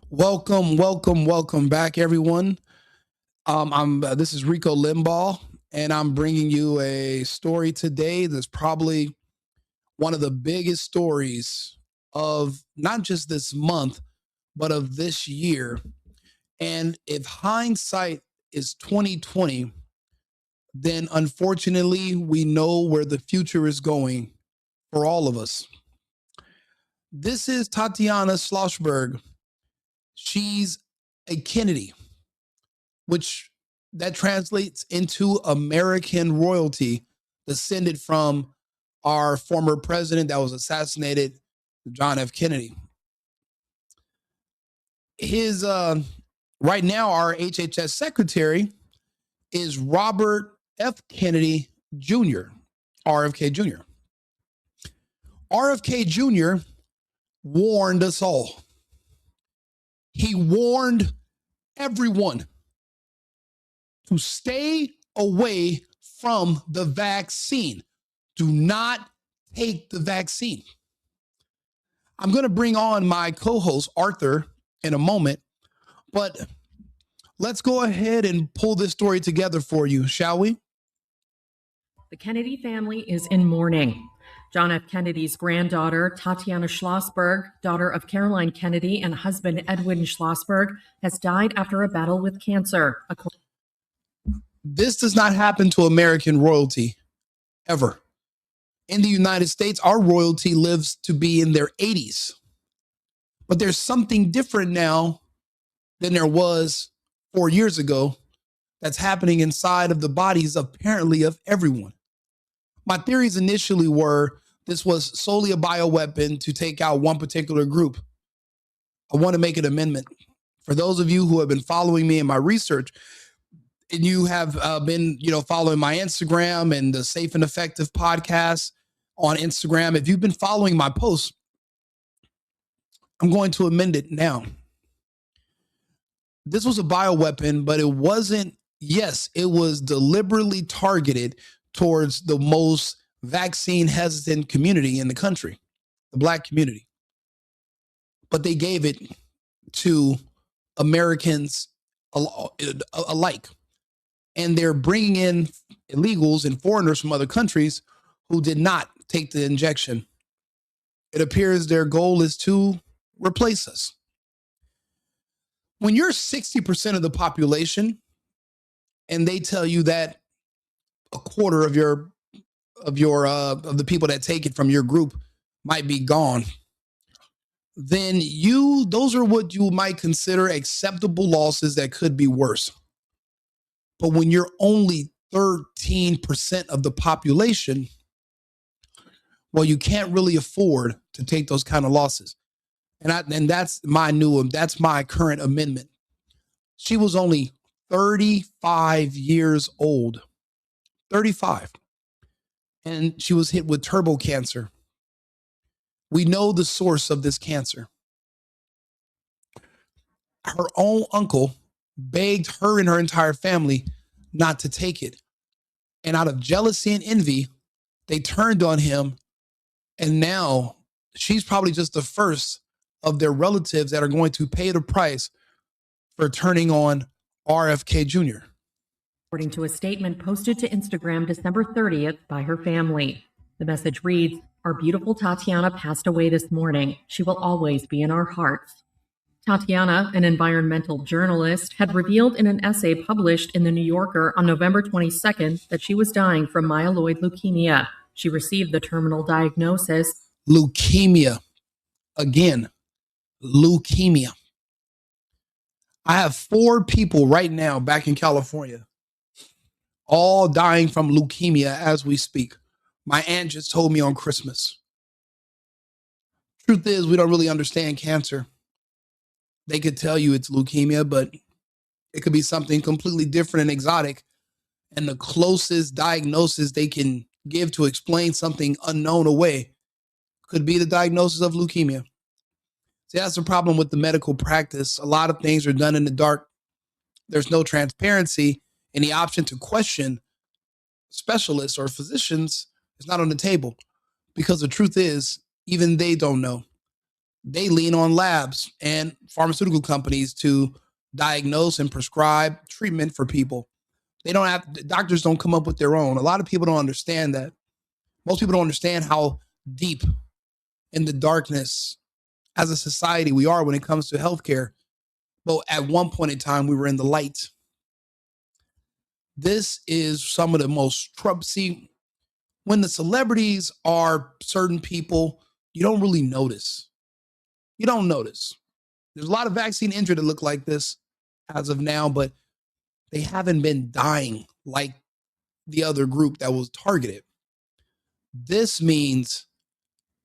Welcome back, everyone. I'm This is Rico Limbaugh, and I'm bringing you a story today that's probably one of the biggest stories of not just this month, but of this year. And if hindsight is 2020, then unfortunately we know where the future is going for all of us. This is Tatiana Schlossberg. She's a Kennedy, which that translates into American royalty, descended from our former president that was assassinated, John F. Kennedy. His Right now, our HHS secretary is Robert F. Kennedy Jr., RFK Jr. RFK Jr. warned us all. He warned everyone to stay away from the vaccine. Do not take the vaccine. I'm going to bring on my co-host, Arthur, in a moment, but let's go ahead and pull this story together for you, shall we? The Kennedy family is in mourning. John F. Kennedy's granddaughter, Tatiana Schlossberg, daughter of Caroline Kennedy and husband Edwin Schlossberg, has died after a battle with cancer. This does not happen to American royalty, ever. In the United States, our royalty lives to be in their 80s. But there's something different now than there was 4 years ago that's happening inside of the bodies, apparently, of everyone. My theories initially were this was solely a bioweapon to take out one particular group. I want to make an amendment. For those of you who have been following me in my research, and you have been, following my Instagram and the Safe and Effective podcast on Instagram, if you've been following my posts, I'm going to amend it now. This was a bioweapon, but it wasn't. Yes, it was deliberately targeted towards the most vaccine hesitant community in the country, the Black community. But they gave it to Americans alike. And they're bringing in illegals and foreigners from other countries who did not take the injection. It appears their goal is to replace us. When you're 60% of the population and they tell you that a quarter of the people that take it from your group might be gone, then those are what you might consider acceptable losses that could be worse. But when you're only 13% of the population, well, you can't really afford to take those kind of losses. And that's my current amendment. She was only 35 years old. 35. And she was hit with turbo cancer. We know the source of this cancer. Her own uncle begged her and her entire family not to take it. And out of jealousy and envy, they turned on him. And now she's probably just the first of their relatives that are going to pay the price for turning on RFK Jr. According to a statement posted to Instagram December 30th by her family. The message reads, "Our beautiful Tatiana passed away this morning. She will always be in our hearts." Tatiana, an environmental journalist, had revealed in an essay published in The New Yorker on November 22nd that she was dying from myeloid leukemia. She received the terminal diagnosis. Leukemia. Again, leukemia. I have 4 people right now back in California, all dying from leukemia as we speak. My aunt just told me on Christmas. Truth is, we don't really understand cancer. They could tell you it's leukemia, but it could be something completely different and exotic. And the closest diagnosis they can give to explain something unknown away could be the diagnosis of leukemia. See, that's the problem with the medical practice. A lot of things are done in the dark. There's no transparency, and the option to question specialists or physicians is not on the table, because the truth is, even they don't know. they lean on labs and pharmaceutical companies to diagnose and prescribe treatment for people. They don't have, doctors don't come up with their own. A lot of people don't understand that. Most people don't understand how deep in the darkness as a society we are when it comes to healthcare. But at one point in time, we were in the light. This is some of the most see, when the celebrities are certain people, you don't really notice. You don't notice. There's a lot of vaccine injured that look like this as of now, but they haven't been dying like the other group that was targeted. This means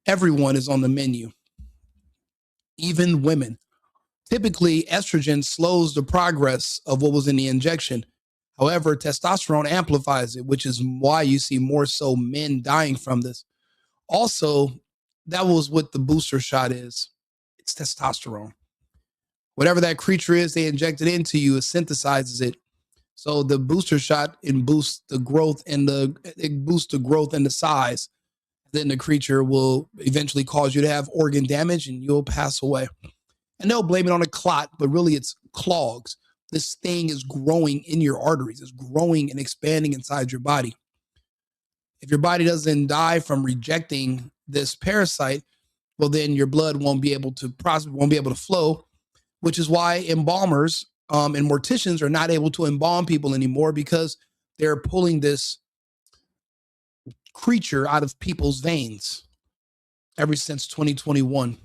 everyone is on the menu, even women. Typically, estrogen slows the progress of what was in the injection. However, testosterone amplifies it, which is why you see more so men dying from this. Also, that was what the booster shot is. It's testosterone. Whatever that creature is they injected into you, it synthesizes it. So the booster shot boosts the growth and the size. Then the creature will eventually cause you to have organ damage and you'll pass away. And they'll blame it on a clot, but really it's clogs. This thing is growing in your arteries. It's growing and expanding inside your body. If your body doesn't die from rejecting this parasite, well, then your blood won't be able to flow, which is why embalmers and morticians are not able to embalm people anymore because they're pulling this creature out of people's veins ever since 2021.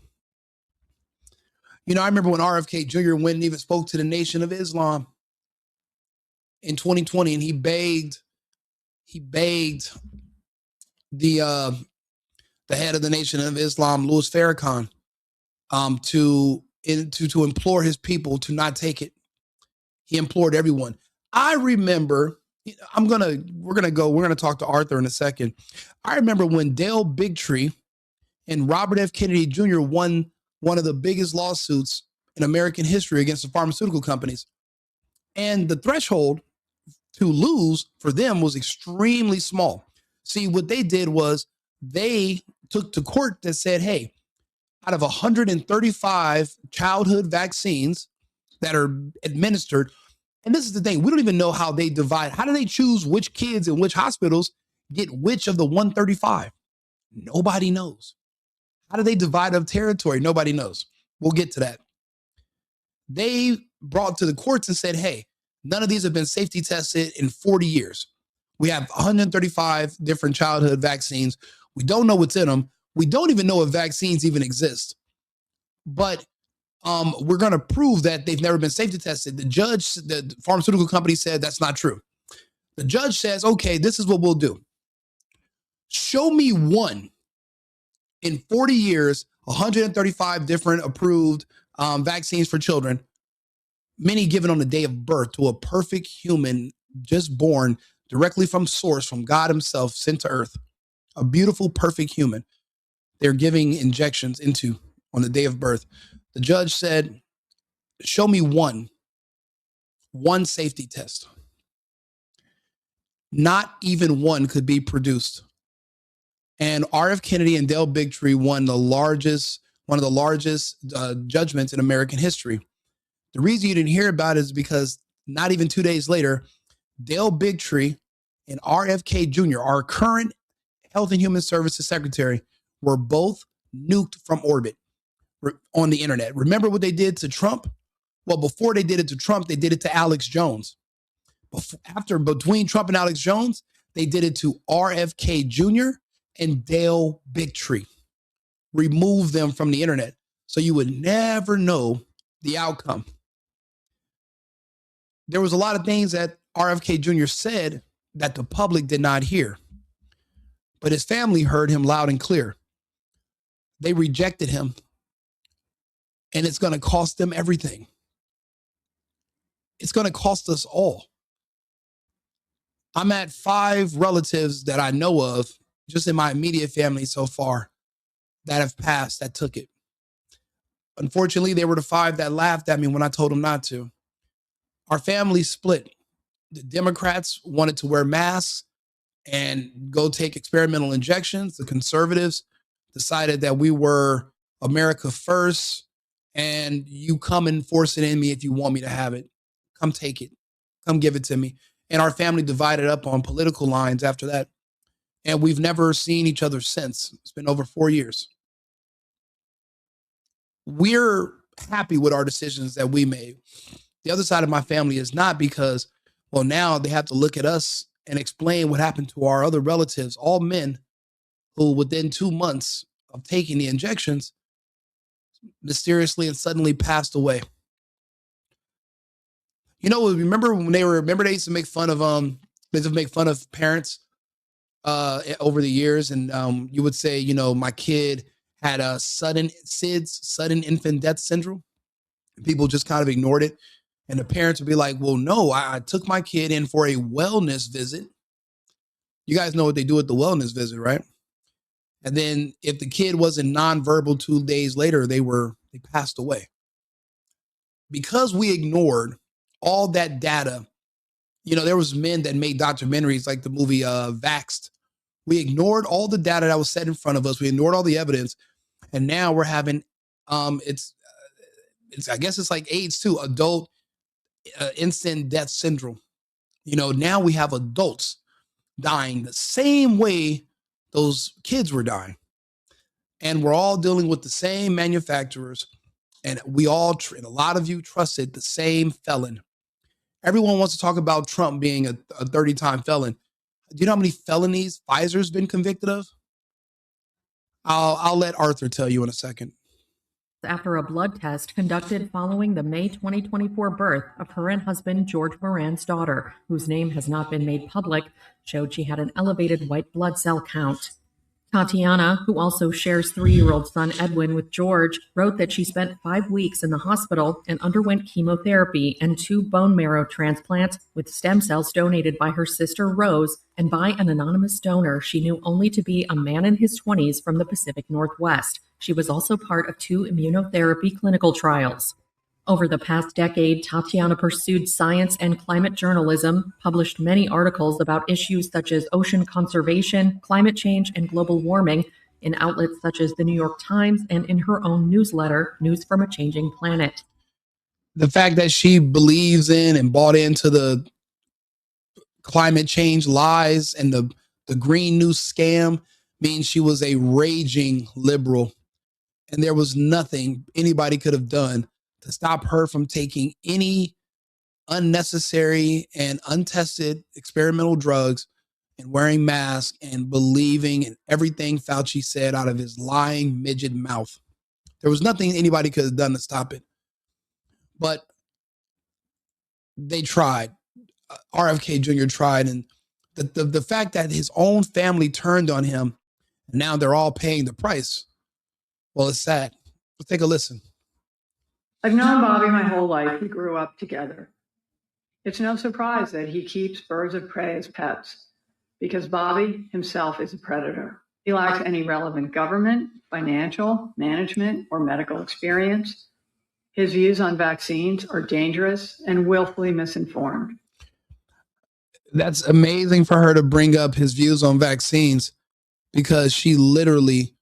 You know, I remember when RFK Jr. went and even spoke to the Nation of Islam in 2020, and he begged the head of the Nation of Islam, Louis Farrakhan, to implore his people to not take it. He implored everyone. I remember, we're gonna talk to Arthur in a second. I remember when Dale Bigtree and Robert F. Kennedy Jr. won one of the biggest lawsuits in American history against the pharmaceutical companies. And the threshold to lose for them was extremely small. See, what they did was they took to court that said, hey, out of 135 childhood vaccines that are administered, and this is the thing, we don't even know how they divide. How do they choose which kids and which hospitals get which of the 135? Nobody knows. How do they divide up territory? Nobody knows. We'll get to that. They brought to the courts and said, hey, none of these have been safety tested in 40 years. We have 135 different childhood vaccines. We don't know what's in them. We don't even know if vaccines even exist. But we're going to prove that they've never been safety tested. The pharmaceutical company said that's not true. The judge says, okay, this is what we'll do. Show me one in 40 years, 135 different approved vaccines for children, many given on the day of birth to a perfect human just born directly from source, from God himself, sent to earth. A beautiful, perfect human. They're giving injections into on the day of birth. The judge said, show me one safety test. Not even one could be produced. And R.F. Kennedy and Dale Bigtree won one of the largest judgments in American history. The reason you didn't hear about it is because not even 2 days later, Dale Bigtree and RFK Jr., our current Health and Human Services Secretary, were both nuked from orbit on the internet. Remember what they did to Trump? Well, before they did it to Trump, they did it to Alex Jones. Between Trump and Alex Jones, they did it to RFK Jr. and Dale Bigtree. Remove them from the internet so you would never know the outcome. There was a lot of things that RFK Jr. said that the public did not hear, but his family heard him loud and clear. They rejected him, and it's going to cost them everything. It's going to cost us all. I'm at 5 relatives that I know of, just in my immediate family so far, that have passed, that took it. Unfortunately, they were the 5 that laughed at me when I told them not to. Our family split. The Democrats wanted to wear masks and go take experimental injections. The conservatives decided that we were America first, and you come and force it in me if you want me to have it. Come take it. Come give it to me. And our family divided up on political lines after that. And we've never seen each other since. It's been over 4 years. We're happy with our decisions that we made. The other side of my family is not, because, well, now they have to look at us and explain what happened to our other relatives, all men who within 2 months of taking the injections mysteriously and suddenly passed away. You know, remember when they used to make fun of parents over the years, and you would say, you know, my kid had a sudden infant death syndrome. And people just kind of ignored it. And the parents would be like, well, no, I took my kid in for a wellness visit. You guys know what they do at the wellness visit, right? And then if the kid wasn't nonverbal 2 days later, they passed away. Because we ignored all that data. You know, there was men that made documentaries like the movie Vaxxed. We ignored all the data that was set in front of us. We ignored all the evidence. And now we're having, it's I guess it's like AIDS too, adult instant death syndrome. You know, now we have adults dying the same way those kids were dying. And we're all dealing with the same manufacturers. And we all, and a lot of you trusted the same felon. Everyone wants to talk about Trump being a 30-time felon. Do you know how many felonies Pfizer's been convicted of? I'll let Arthur tell you in a second. After a blood test conducted following the May 2024 birth of her and husband George Moran's daughter, whose name has not been made public, showed she had an elevated white blood cell count. Tatiana, who also shares 3-year-old son Edwin with George, wrote that she spent 5 weeks in the hospital and underwent chemotherapy and 2 bone marrow transplants with stem cells donated by her sister Rose and by an anonymous donor she knew only to be a man in his 20s from the Pacific Northwest. She was also part of 2 immunotherapy clinical trials. Over the past decade, Tatiana pursued science and climate journalism, published many articles about issues such as ocean conservation, climate change, and global warming in outlets such as the New York Times and in her own newsletter, News from a Changing Planet. The fact that she believes in and bought into the climate change lies and the green news scam means she was a raging liberal. And there was nothing anybody could have done to stop her from taking any unnecessary and untested experimental drugs and wearing masks and believing in everything Fauci said out of his lying midget mouth. There was nothing anybody could have done to stop it. But they tried. RFK Jr. tried. And the fact that his own family turned on him, and now they're all paying the price, well, it's sad. Let's take a listen. I've known Bobby my whole life. We grew up together. It's no surprise that he keeps birds of prey as pets, because Bobby himself is a predator. He lacks any relevant government, financial, management, or medical experience. His views on vaccines are dangerous and willfully misinformed. That's amazing for her to bring up his views on vaccines, because she literally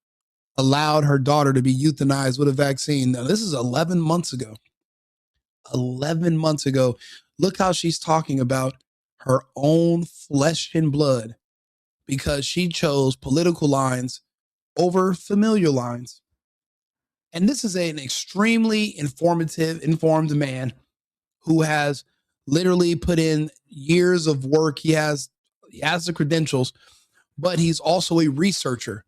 allowed her daughter to be euthanized with a vaccine. Now, this is 11 months ago. 11 months ago. Look how she's talking about her own flesh and blood, because she chose political lines over familiar lines. And this is an extremely informed man who has literally put in years of work. He has the credentials, but he's also a researcher.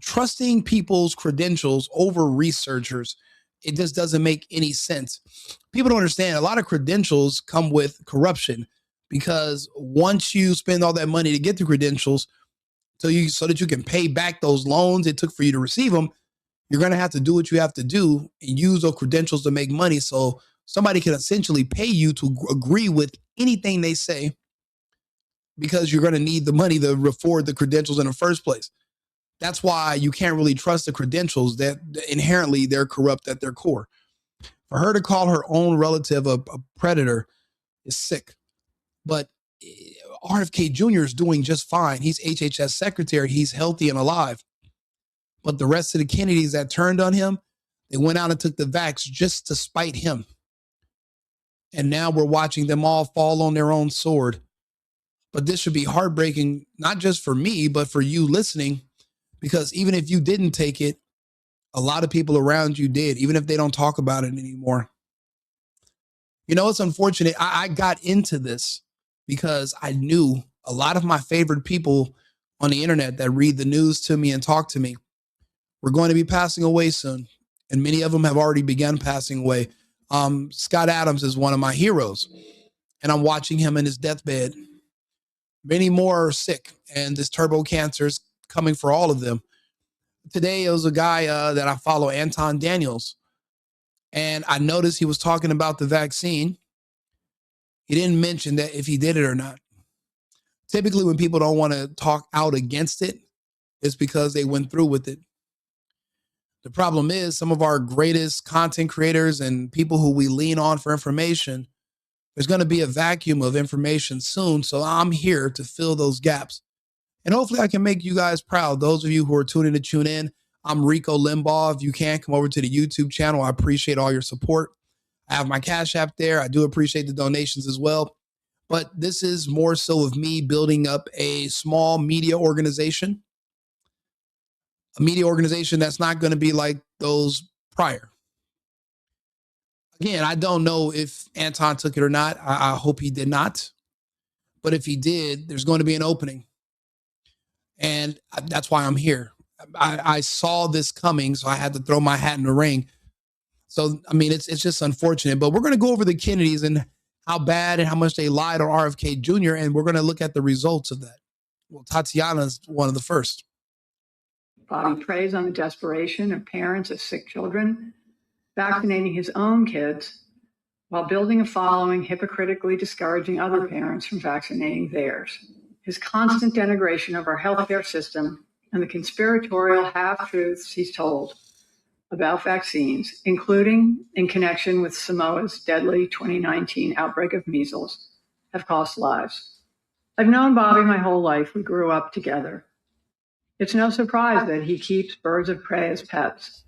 Trusting people's credentials over researchers, it just doesn't make any sense. People don't understand. A lot of credentials come with corruption, because once you spend all that money to get the credentials, so that you can pay back those loans it took for you to receive them, you're going to have to do what you have to do and use those credentials to make money. So somebody can essentially pay you to agree with anything they say, because you're going to need the money to afford the credentials in the first place. That's why you can't really trust the credentials, that inherently they're corrupt at their core. For her to call her own relative a predator is sick. But RFK Jr. is doing just fine. He's HHS secretary. He's healthy and alive. But the rest of the Kennedys that turned on him, they went out and took the vax just to spite him. And now we're watching them all fall on their own sword. But this should be heartbreaking, not just for me, but for you listening, because even if you didn't take it, a lot of people around you did, even if they don't talk about it anymore. You know, it's unfortunate. I got into this because I knew a lot of my favorite people on the internet that read the news to me and talk to me were going to be passing away soon. And many of them have already begun passing away. Scott Adams is one of my heroes, and I'm watching him in his deathbed. Many more are sick, and this turbo cancer is coming for all of them. Today, it was a guy that I follow, Anton Daniels, and I noticed he was talking about the vaccine. He didn't mention that if he did it or not. Typically, when people don't want to talk out against it, it's because they went through with it. The problem is some of our greatest content creators and people who we lean on for information, there's going to be a vacuum of information soon. So I'm here to fill those gaps. And hopefully I can make you guys proud. Those of you who are tuning to tune in, I'm Rico Limbaugh. If you can, come over to the YouTube channel. I appreciate all your support. I have my Cash App there. I do appreciate the donations as well. But this is more so of me building up a small media organization. A media organization that's not going to be like those prior. Again, I don't know if Anton took it or not. I hope he did not. But if he did, there's going to be an opening. And that's why I'm here. I saw this coming, so I had to throw my hat in the ring. So, I mean, it's just unfortunate. But we're going to go over the Kennedys and how bad and how much they lied on RFK Jr., and we're going to look at the results of that. Well, Tatiana's one of the first. Bobby preys on the desperation of parents of sick children, vaccinating his own kids while building a following hypocritically discouraging other parents from vaccinating theirs. His constant denigration of our healthcare system and the conspiratorial half-truths he's told about vaccines, including in connection with Samoa's deadly 2019 outbreak of measles, have cost lives. I've known Bobby my whole life. We grew up together. It's no surprise that he keeps birds of prey as pets,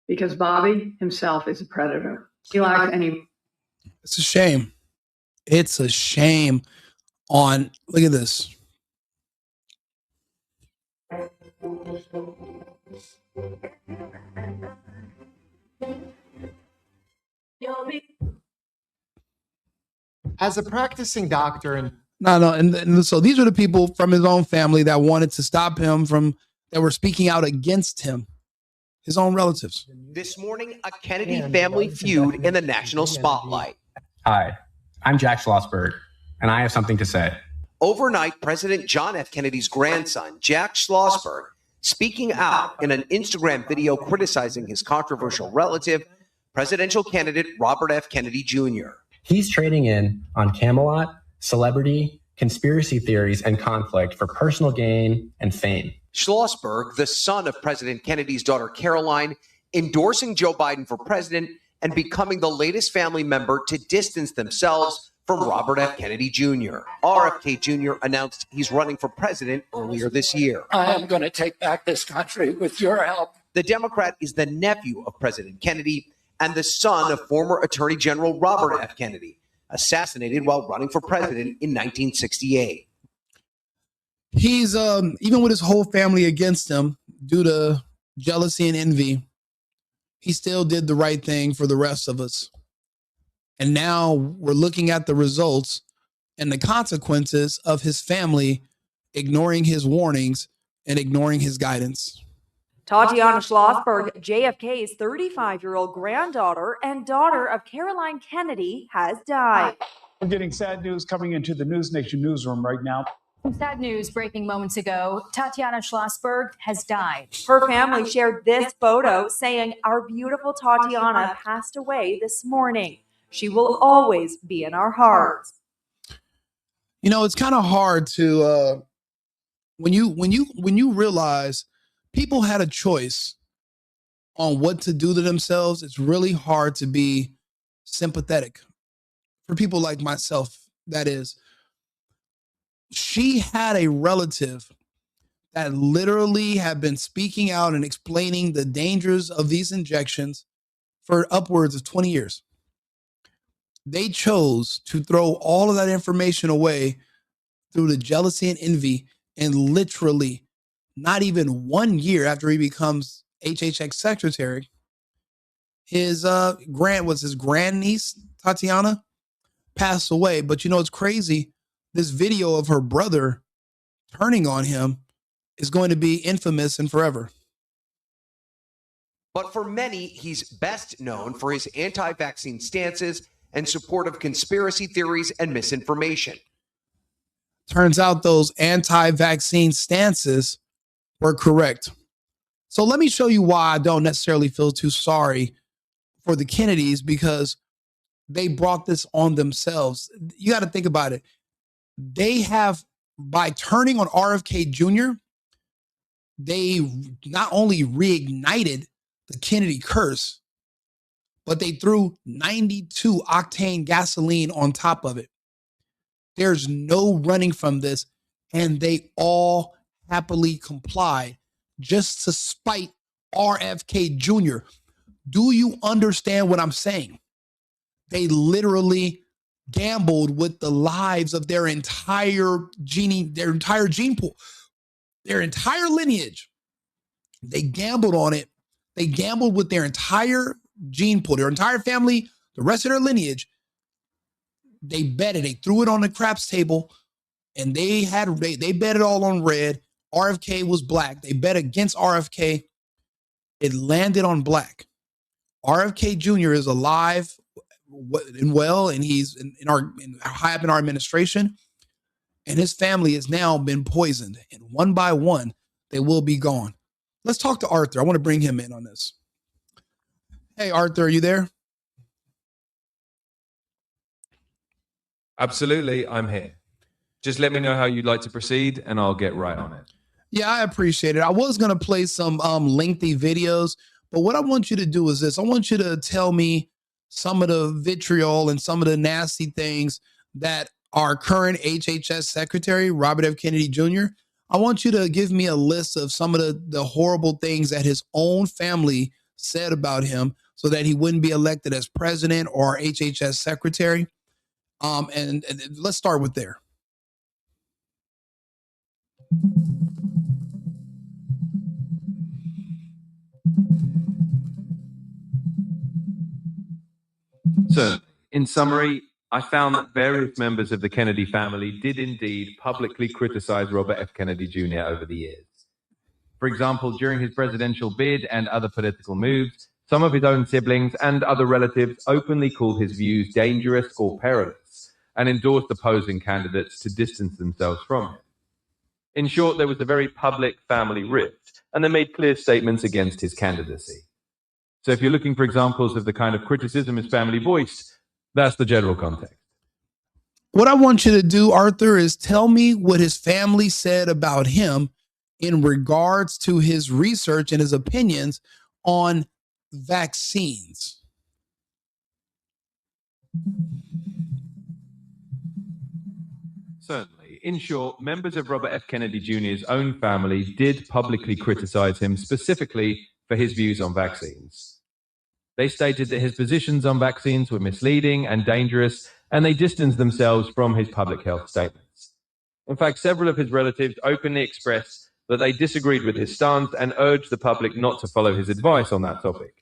because Bobby himself is a predator. He lacks any. It's a shame. It's a shame look at this. As a practicing doctor and and so these are the people from his own family that wanted to stop him that were speaking out against him, his own relatives. This morning, a Kennedy family feud in the national spotlight. Hi, I'm Jack Schlossberg, and I have something to say. Overnight, President John F. Kennedy's grandson, Jack Schlossberg, speaking out in an Instagram video criticizing his controversial relative, presidential candidate Robert F. Kennedy Jr. He's trading in on Camelot, celebrity, conspiracy theories, and conflict for personal gain and fame. Schlossberg, the son of President Kennedy's daughter Caroline, endorsing Joe Biden for president and becoming the latest family member to distance themselves from Robert F. Kennedy Jr. RFK Jr. announced he's running for president earlier this year. I am going to take back this country with your help. The Democrat is the nephew of President Kennedy and the son of former Attorney General Robert F. Kennedy, assassinated while running for president in 1968. He's even with his whole family against him due to jealousy and envy, he still did the right thing for the rest of us. And now we're looking at the results and the consequences of his family ignoring his warnings and ignoring his guidance. Tatiana Schlossberg, JFK's 35-year-old granddaughter and daughter of Caroline Kennedy, has died. We're getting sad news coming into the News Nation newsroom right now. Sad news breaking moments ago. Tatiana Schlossberg has died. Her family shared this photo saying, "Our beautiful Tatiana passed away this morning. She will always be in our hearts." You know, it's kind of hard to when you realize people had a choice on what to do to themselves. It's really hard to be sympathetic for people like myself. That is, she had a relative that literally have been speaking out and explaining the dangers of these injections for upwards of 20 years. They chose to throw all of that information away through the jealousy and envy, and literally not even 1 year after he becomes HHX secretary, his grandniece, Tatiana, passed away. But you know, it's crazy. This video of her brother turning on him is going to be infamous and forever. But for many, he's best known for his anti-vaccine stances and support of conspiracy theories and misinformation. Turns out those anti-vaccine stances were correct. So let me show you why I don't necessarily feel too sorry for the Kennedys, because they brought this on themselves. You got to think about it. They have, by turning on RFK Jr., they not only reignited the Kennedy curse, but they threw 92 octane gasoline on top of it. There's no running from this, and they all happily complied just to spite RFK Jr. Do you understand what I'm saying? They literally gambled with the lives of their entire gene pool, their entire lineage. They gambled on it. They gambled with their entire gene pool, their entire family, the rest of their lineage. They betted. They threw it on the craps table, and they bet it all on red. RFK was black. They bet against RFK. It landed on black. RFK Jr. is alive and well, and he's high up in our administration, and his family has now been poisoned, and one by one, they will be gone. Let's talk to Arthur. I want to bring him in on this. Hey, Arthur, are you there? Absolutely, I'm here. Just let me know how you'd like to proceed, and I'll get right on it. Yeah, I appreciate it. I was going to play some lengthy videos, but what I want you to do is this. I want you to tell me some of the vitriol and some of the nasty things that our current HHS secretary, Robert F. Kennedy Jr., I want you to give me a list of some of the horrible things that his own family said about him so that he wouldn't be elected as president or HHS secretary. And let's start with there. So, in summary, I found that various members of the Kennedy family did indeed publicly criticize Robert F. Kennedy Jr. over the years. For example, during his presidential bid and other political moves, some of his own siblings and other relatives openly called his views dangerous or perilous and endorsed opposing candidates to distance themselves from him. In short, there was a very public family rift, and they made clear statements against his candidacy. So if you're looking for examples of the kind of criticism his family voiced, that's the general context. What I want you to do, Arthur, is tell me what his family said about him in regards to his research and his opinions on vaccines. Certainly. In short, members of Robert F. Kennedy Jr.'s own family did publicly criticize him specifically for his views on vaccines. They stated that his positions on vaccines were misleading and dangerous, and they distanced themselves from his public health statements. In fact, several of his relatives openly expressed that they disagreed with his stance and urged the public not to follow his advice on that topic.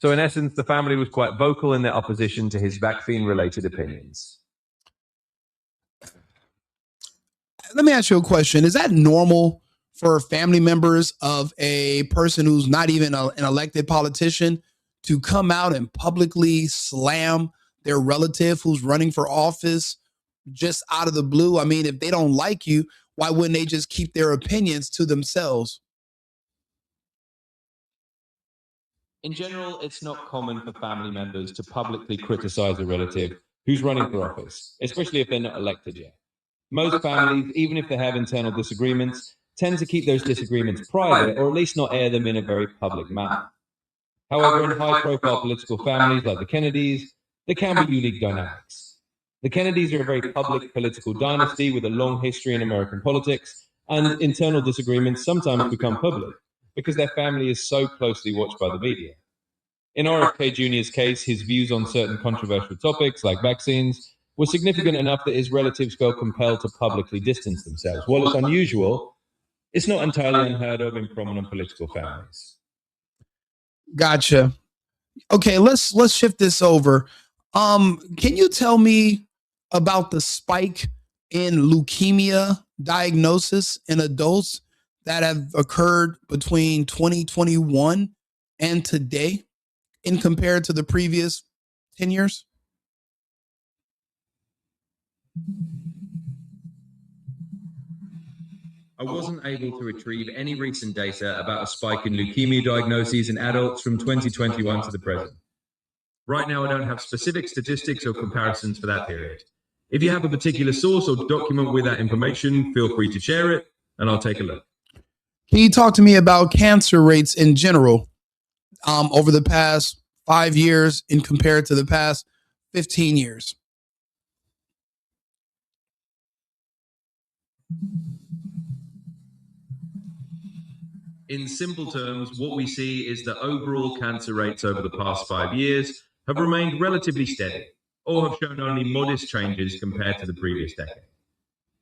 So in essence, the family was quite vocal in their opposition to his vaccine-related opinions. Let me ask you a question. Is that normal for family members of a person who's not even an elected politician to come out and publicly slam their relative who's running for office just out of the blue? I mean, if they don't like you, why wouldn't they just keep their opinions to themselves? In general, it's not common for family members to publicly criticize a relative who's running for office, especially if they're not elected yet. Most families, even if they have internal disagreements, tend to keep those disagreements private or at least not air them in a very public manner. However, in high-profile political families like the Kennedys, there can be unique dynamics. The Kennedys are a very public political dynasty with a long history in American politics, and internal disagreements sometimes become public because their family is so closely watched by the media. In RFK Jr.'s case, his views on certain controversial topics like vaccines were significant enough that his relatives felt compelled to publicly distance themselves. While it's unusual, it's not entirely unheard of in prominent political families. Gotcha. Okay, let's shift this over. Can you tell me about the spike in leukemia diagnosis in adults that have occurred between 2021 and today in compared to the previous 10 years? I wasn't able to retrieve any recent data about a spike in leukemia diagnoses in adults from 2021 to the present. Right now, I don't have specific statistics or comparisons for that period. If you have a particular source or document with that information, feel free to share it, and I'll take a look. Can you talk to me about cancer rates in general over the past 5 years in compared to the past 15 years? In simple terms, what we see is that overall cancer rates over the past 5 years have remained relatively steady, or have shown only modest changes compared to the previous decade.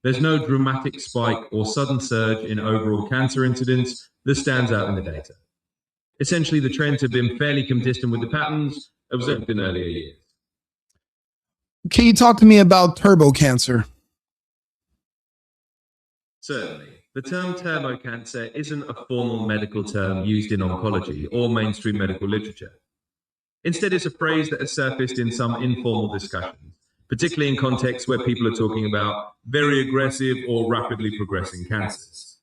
There's no dramatic spike or sudden surge in overall cancer incidence that stands out in the data. Essentially, the trends have been fairly consistent with the patterns observed in earlier years. Can you talk to me about turbo cancer? Certainly. The term turbo cancer isn't a formal medical term used in oncology or mainstream medical literature. Instead, it's a phrase that has surfaced in some informal discussions, particularly in contexts where people are talking about very aggressive or rapidly progressing cancers.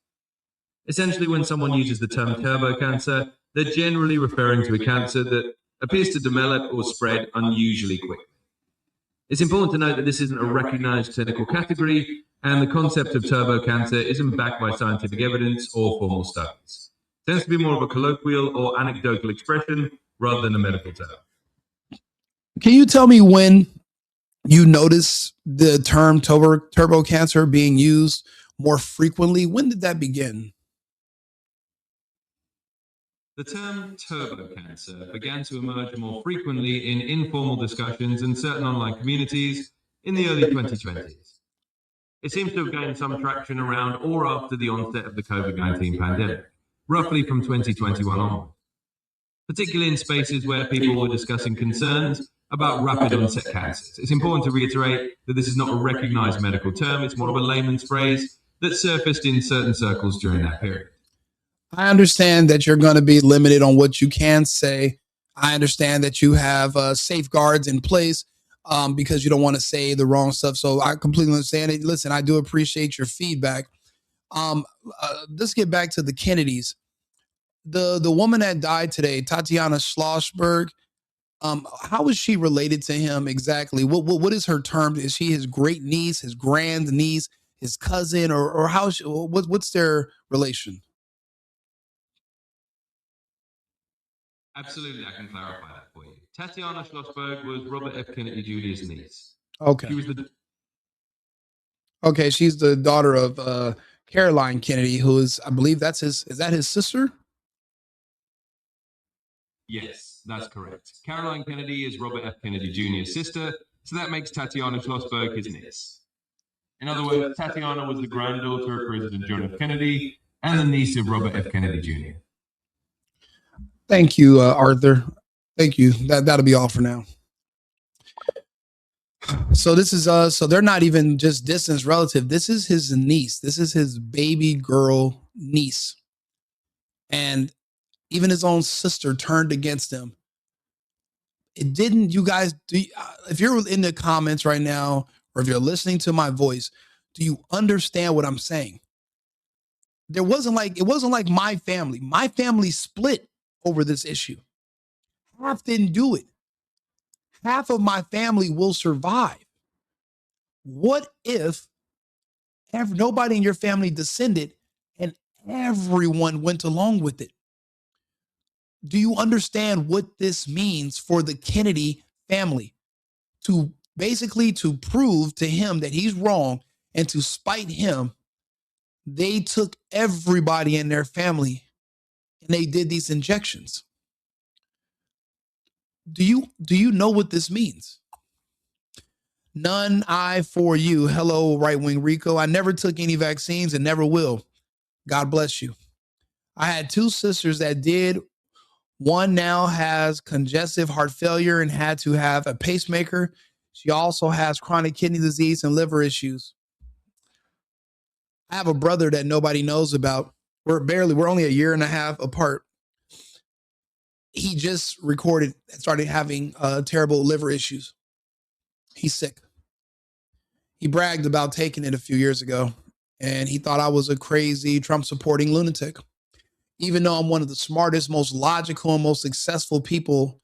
Essentially, when someone uses the term turbo cancer, they're generally referring to a cancer that appears to develop or spread unusually quickly. It's important to note that this isn't a recognized clinical category, and the concept of turbo cancer isn't backed by scientific evidence or formal studies. It tends to be more of a colloquial or anecdotal expression rather than a medical term. Can you tell me when you notice the term turbo cancer being used more frequently? When did that begin? The term turbo cancer began to emerge more frequently in informal discussions in certain online communities in the early 2020s. It seems to have gained some traction around or after the onset of the COVID-19 pandemic, roughly from 2021 onward, particularly in spaces where people were discussing concerns about rapid onset cancers. It's important to reiterate that this is not a recognized medical term, it's more of a layman's phrase that surfaced in certain circles during that period. I understand that you're going to be limited on what you can say. I understand that you have safeguards in place because you don't want to say the wrong stuff. So I completely understand it. Listen, I do appreciate your feedback. Let's get back to the Kennedys. The woman that died today, Tatiana Schlossberg, how is she related to him exactly? What is her term? Is she his great niece, his grand niece, his cousin, or how? What's their relation? Absolutely, I can clarify that for you. Tatiana Schlossberg was Robert F. Kennedy Jr.'s niece. Okay. She was Okay, she's the daughter of Caroline Kennedy, who is, I believe that's his. Is that his sister? Yes, that's correct. Caroline Kennedy is Robert F. Kennedy Jr.'s sister, so that makes Tatiana Schlossberg his niece. In other words, Tatiana was the granddaughter of President John F. Kennedy and the niece of Robert F. Kennedy Jr. Thank you, Arthur. Thank you. That'll be all for now. So this is so they're not even just distant relative. This is his niece. This is his baby girl niece. And even his own sister turned against him. It didn't, you guys, if you're in the comments right now, or if you're listening to my voice, do you understand what I'm saying? It wasn't like my family. My family split over this issue. Half didn't do it. Half of my family will survive. What if nobody in your family dissented and everyone went along with it? Do you understand what this means for the Kennedy family? To basically to prove to him that he's wrong and to spite him, they took everybody in their family and they did these injections. Do you know what this means? None I for you. Hello, right-wing Rico. I never took any vaccines and never will. God bless you. I had two sisters that did. One now has congestive heart failure and had to have a pacemaker. She also has chronic kidney disease and liver issues. I have a brother that nobody knows about. We're only a year and a half apart. He just started having terrible liver issues. He's sick. He bragged about taking it a few years ago, and he thought I was a crazy Trump supporting lunatic. Even though I'm one of the smartest, most logical, and most successful people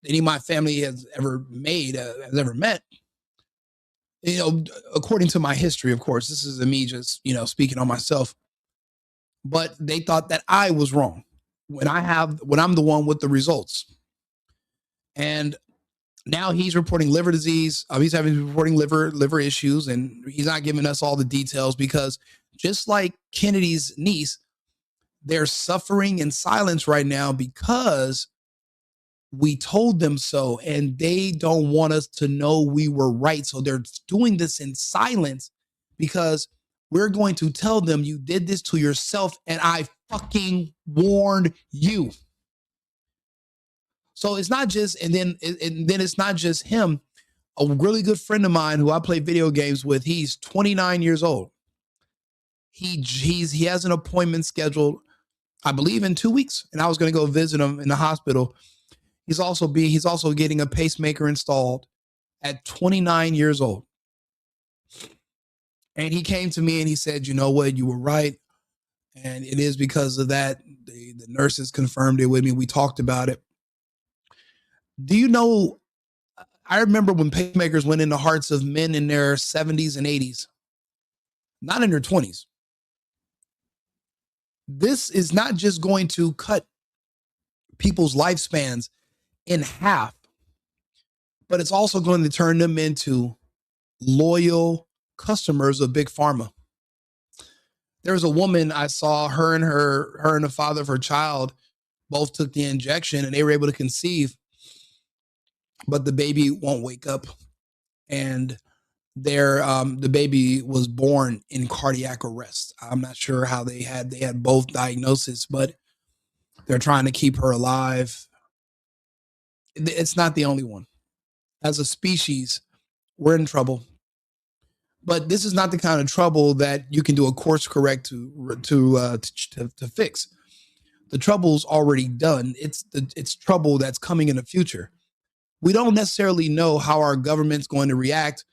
any of my family has ever met. According to my history, of course, this is me just, speaking on myself. But they thought that I was wrong when I'm the one with the results. And now he's reporting liver disease. He's reporting liver issues, and he's not giving us all the details because just like Kennedy's niece, they're suffering in silence right now because we told them so, and they don't want us to know we were right. So they're doing this in silence because we're going to tell them you did this to yourself, and I fucking warned you. So it's not just, and then it's not just him. A really good friend of mine who I play video games with, he's 29 years old. He has an appointment scheduled, I believe, in 2 weeks, and I was going to go visit him in the hospital. He's also getting a pacemaker installed at 29 years old. And he came to me and he said, you know what, you were right. And it is because of that. The nurses confirmed it with me. We talked about it. Do you know, I remember when pacemakers went in the hearts of men in their 70s and 80s, not in their 20s. This is not just going to cut people's lifespans in half, but it's also going to turn them into loyal customers of Big Pharma. There was a woman I saw, her and the father of her child both took the injection and they were able to conceive, but the baby won't wake up. And the baby was born in cardiac arrest. I'm not sure how they had both diagnoses, but they're trying to keep her alive. It's not the only one. As a species, we're in trouble. But this is not the kind of trouble that you can do a course correct to fix. The trouble's already done. It's trouble that's coming in the future. We don't necessarily know how our government's going to react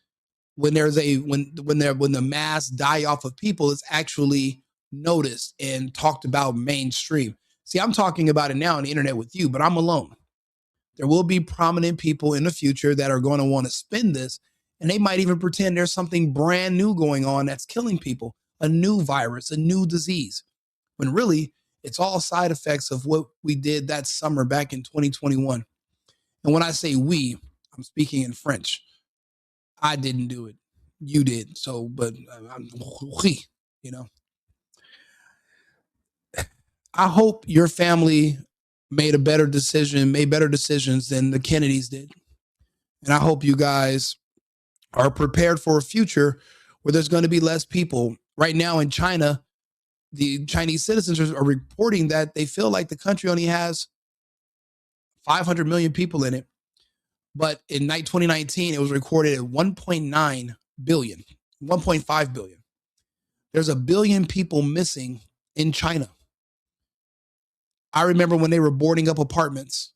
when the mass die off of people is actually noticed and talked about mainstream. See, I'm talking about it now on the internet with you, but I'm alone. There will be prominent people in the future that are going to want to spin this, and they might even pretend there's something brand new going on that's killing people, a new virus, a new disease, when really it's all side effects of what we did that summer back in 2021. And when I say we, I'm speaking in French. I didn't do it. You did. So, but I hope your family made better decisions than the Kennedys did. And I hope you guys are prepared for a future where there's going to be less people. Right now in China, the Chinese citizens are reporting that they feel like the country only has 500 million people in it. But in 2019, it was recorded at 1.9 billion, 1.5 billion. There's 1 billion people missing in China. I remember when they were boarding up apartments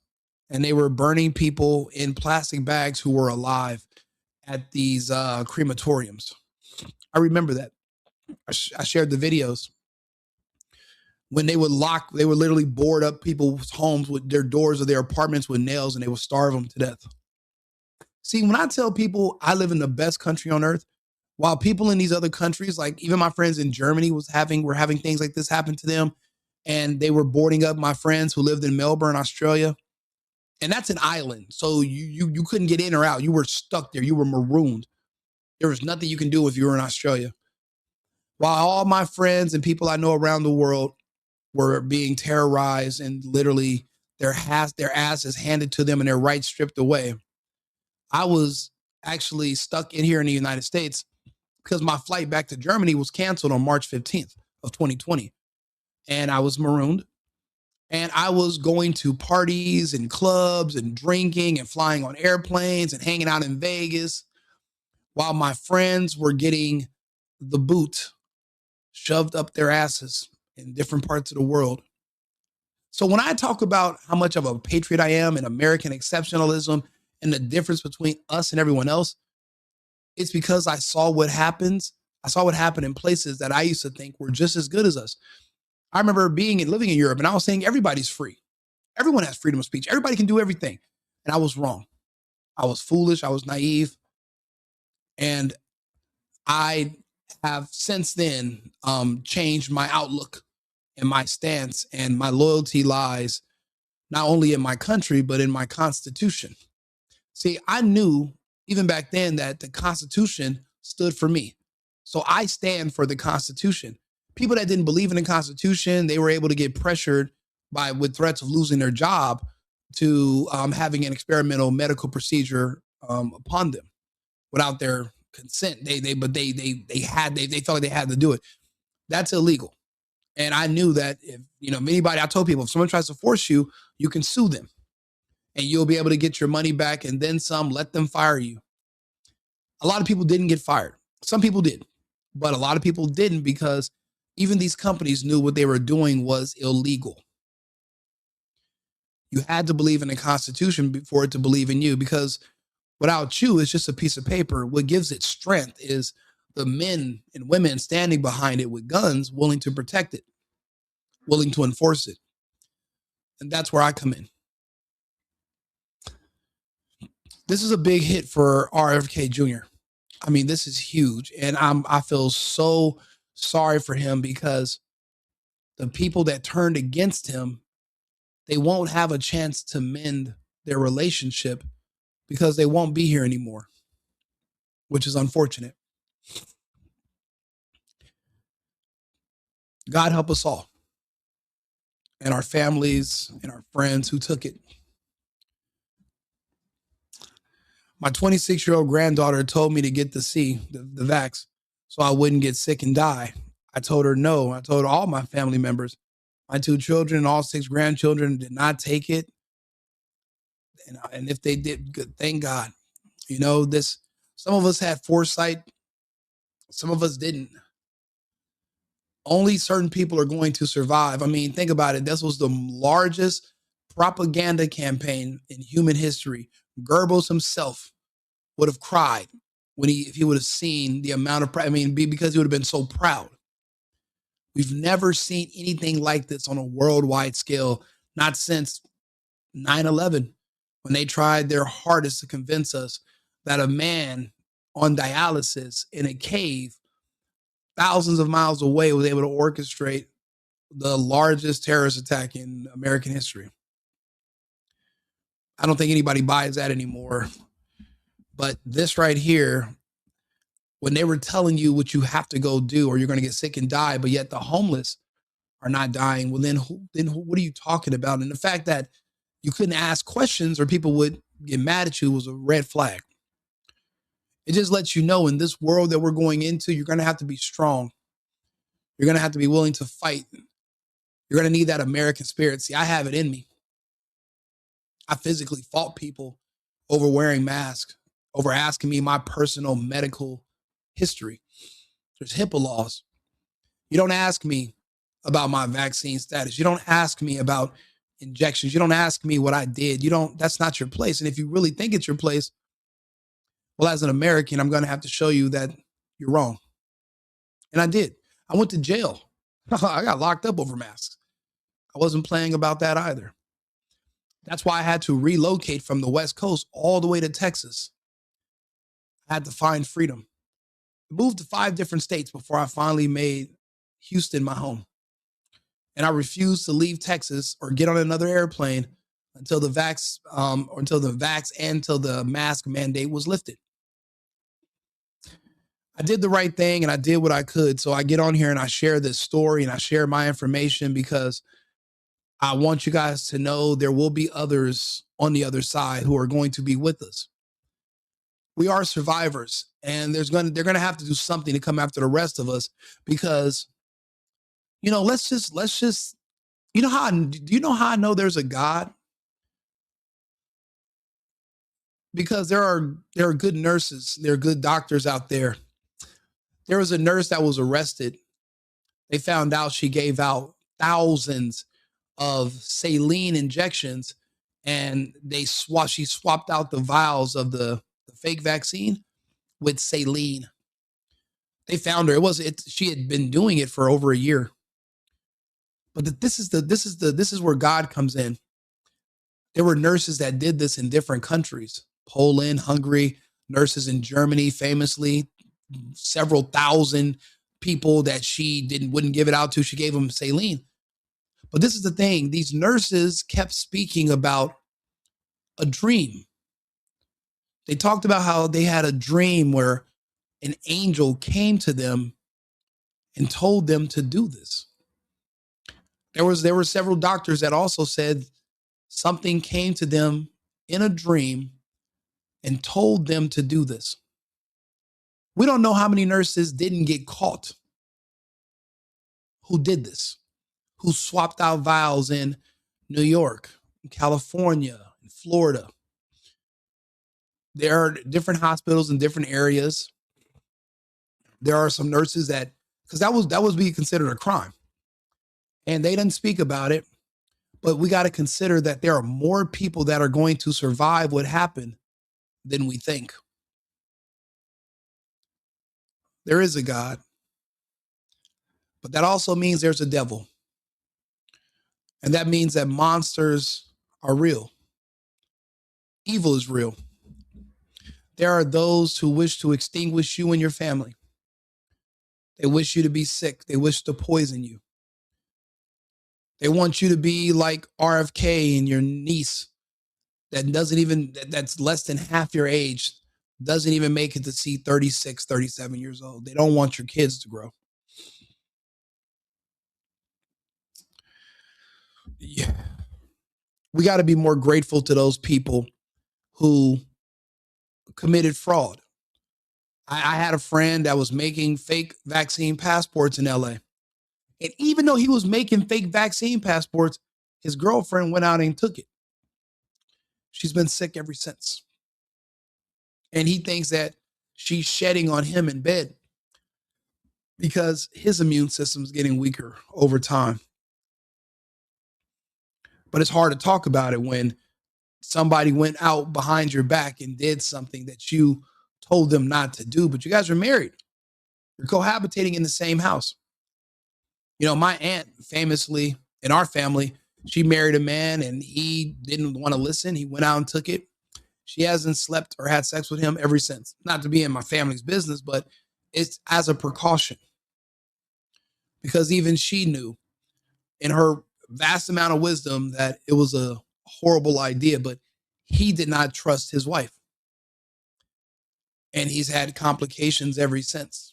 and they were burning people in plastic bags who were alive at these crematoriums. I remember that. I shared the videos. When they would literally board up people's homes with their doors of their apartments with nails, and they would starve them to death. See, when I tell people I live in the best country on earth, while people in these other countries, like even my friends in Germany were having things like this happen to them, and they were boarding up my friends who lived in Melbourne, Australia. And that's an island. So you couldn't get in or out. You were stuck there. You were marooned. There was nothing you can do if you were in Australia. While all my friends and people I know around the world were being terrorized and literally their ass is handed to them and their rights stripped away, I was actually stuck in here in the United States because my flight back to Germany was canceled on March 15th of 2020. And I was marooned. And I was going to parties and clubs and drinking and flying on airplanes and hanging out in Vegas while my friends were getting the boot shoved up their asses in different parts of the world. So when I talk about how much of a patriot I am and American exceptionalism and the difference between us and everyone else, it's because I saw what happens. I saw what happened in places that I used to think were just as good as us. I remember being and living in Europe, and I was saying everybody's free. Everyone has freedom of speech. Everybody can do everything. And I was wrong. I was foolish. I was naive. And I have since then changed my outlook and my stance, and my loyalty lies not only in my country, but in my Constitution. See, I knew even back then that the Constitution stood for me. So I stand for the Constitution. People that didn't believe in the Constitution, they were able to get pressured with threats of losing their job to having an experimental medical procedure upon them without their consent. They felt like they had to do it. That's illegal. And I knew that if I told people, if someone tries to force you, you can sue them and you'll be able to get your money back and then some. Let them fire you. A lot of people didn't get fired. Some people did, but a lot of people didn't because even these companies knew what they were doing was illegal. You had to believe in the Constitution for it to believe in you, because without you, it's just a piece of paper. What gives it strength is the men and women standing behind it with guns, willing to protect it, willing to enforce it. And that's where I come in. This is a big hit for RFK Jr. I mean, this is huge. And I feel so sorry for him, because the people that turned against him, they won't have a chance to mend their relationship because they won't be here anymore, which is unfortunate. God help us all, and our families and our friends who took it. My 26-year-old granddaughter told me to get the vax, so I wouldn't get sick and die. I told her no. I told all my family members. My 2 children and all 6 grandchildren did not take it. And if they did, good, thank God. Some of us had foresight. Some of us didn't. Only certain people are going to survive. I mean, think about it. This was the largest propaganda campaign in human history. Goebbels himself would have cried if he would have seen the amount of because he would have been so proud. We've never seen anything like this on a worldwide scale, not since 9/11, when they tried their hardest to convince us that a man on dialysis in a cave thousands of miles away was able to orchestrate the largest terrorist attack in American history. I don't think anybody buys that anymore. But this right here, when they were telling you what you have to go do or you're going to get sick and die, but yet the homeless are not dying, well, then what are you talking about? And the fact that you couldn't ask questions or people would get mad at you was a red flag. It just lets you know, in this world that we're going into, you're going to have to be strong. You're going to have to be willing to fight. You're going to need that American spirit. See, I have it in me. I physically fought people over wearing masks, over asking me my personal medical history. There's HIPAA laws. You don't ask me about my vaccine status. You don't ask me about injections. You don't ask me what I did. That's not your place. And if you really think it's your place, well, as an American, I'm going to have to show you that you're wrong. And I did. I went to jail. I got locked up over masks. I wasn't playing about that either. That's why I had to relocate from the West Coast all the way to Texas. I had to find freedom. I moved to 5 different states before I finally made Houston my home. And I refused to leave Texas or get on another airplane until the vax and until the mask mandate was lifted. I did the right thing and I did what I could. So I get on here and I share this story and I share my information because I want you guys to know there will be others on the other side who are going to be with us. We are survivors, and they're going to have to do something to come after the rest of us because, let's just, do you know how I know there's a God? Because there are good nurses, there are good doctors out there. There was a nurse that was arrested. They found out she gave out thousands of saline injections, and she swapped out the vials of the fake vaccine with saline. They found her. She had been doing it for over a year. But this is where God comes in. There were nurses that did this in different countries. Poland, Hungary, nurses in Germany, famously, several thousand people that she wouldn't give it out to. She gave them saline. But this is the thing. These nurses kept speaking about a dream. They talked about how they had a dream where an angel came to them and told them to do this. There were several doctors that also said something came to them in a dream and told them to do this. We don't know how many nurses didn't get caught who did this, who swapped out vials in New York, California, and Florida. There are different hospitals in different areas. There are some nurses because that was being considered a crime. And they didn't speak about it. But we got to consider that there are more people that are going to survive what happened than we think. There is a God. But that also means there's a devil. And that means that monsters are real. Evil is real. There are those who wish to extinguish you and your family. They wish you to be sick. They wish to poison you. They want you to be like RFK and your niece that's less than half your age, doesn't even make it to see 36, 37 years old. They don't want your kids to grow. Yeah. We got to be more grateful to those people who committed fraud. I had a friend that was making fake vaccine passports in LA. And even though he was making fake vaccine passports, his girlfriend went out and took it. She's been sick ever since. And he thinks that she's shedding on him in bed because his immune system is getting weaker over time. But it's hard to talk about it when somebody went out behind your back and did something that you told them not to do, but you guys are married. You're cohabitating in the same house. My aunt famously in our family, she married a man and he didn't want to listen. He went out and took it. She hasn't slept or had sex with him ever since. Not to be in my family's business, but it's as a precaution. Because even she knew in her vast amount of wisdom that it was a horrible idea, but he did not trust his wife. And he's had complications ever since.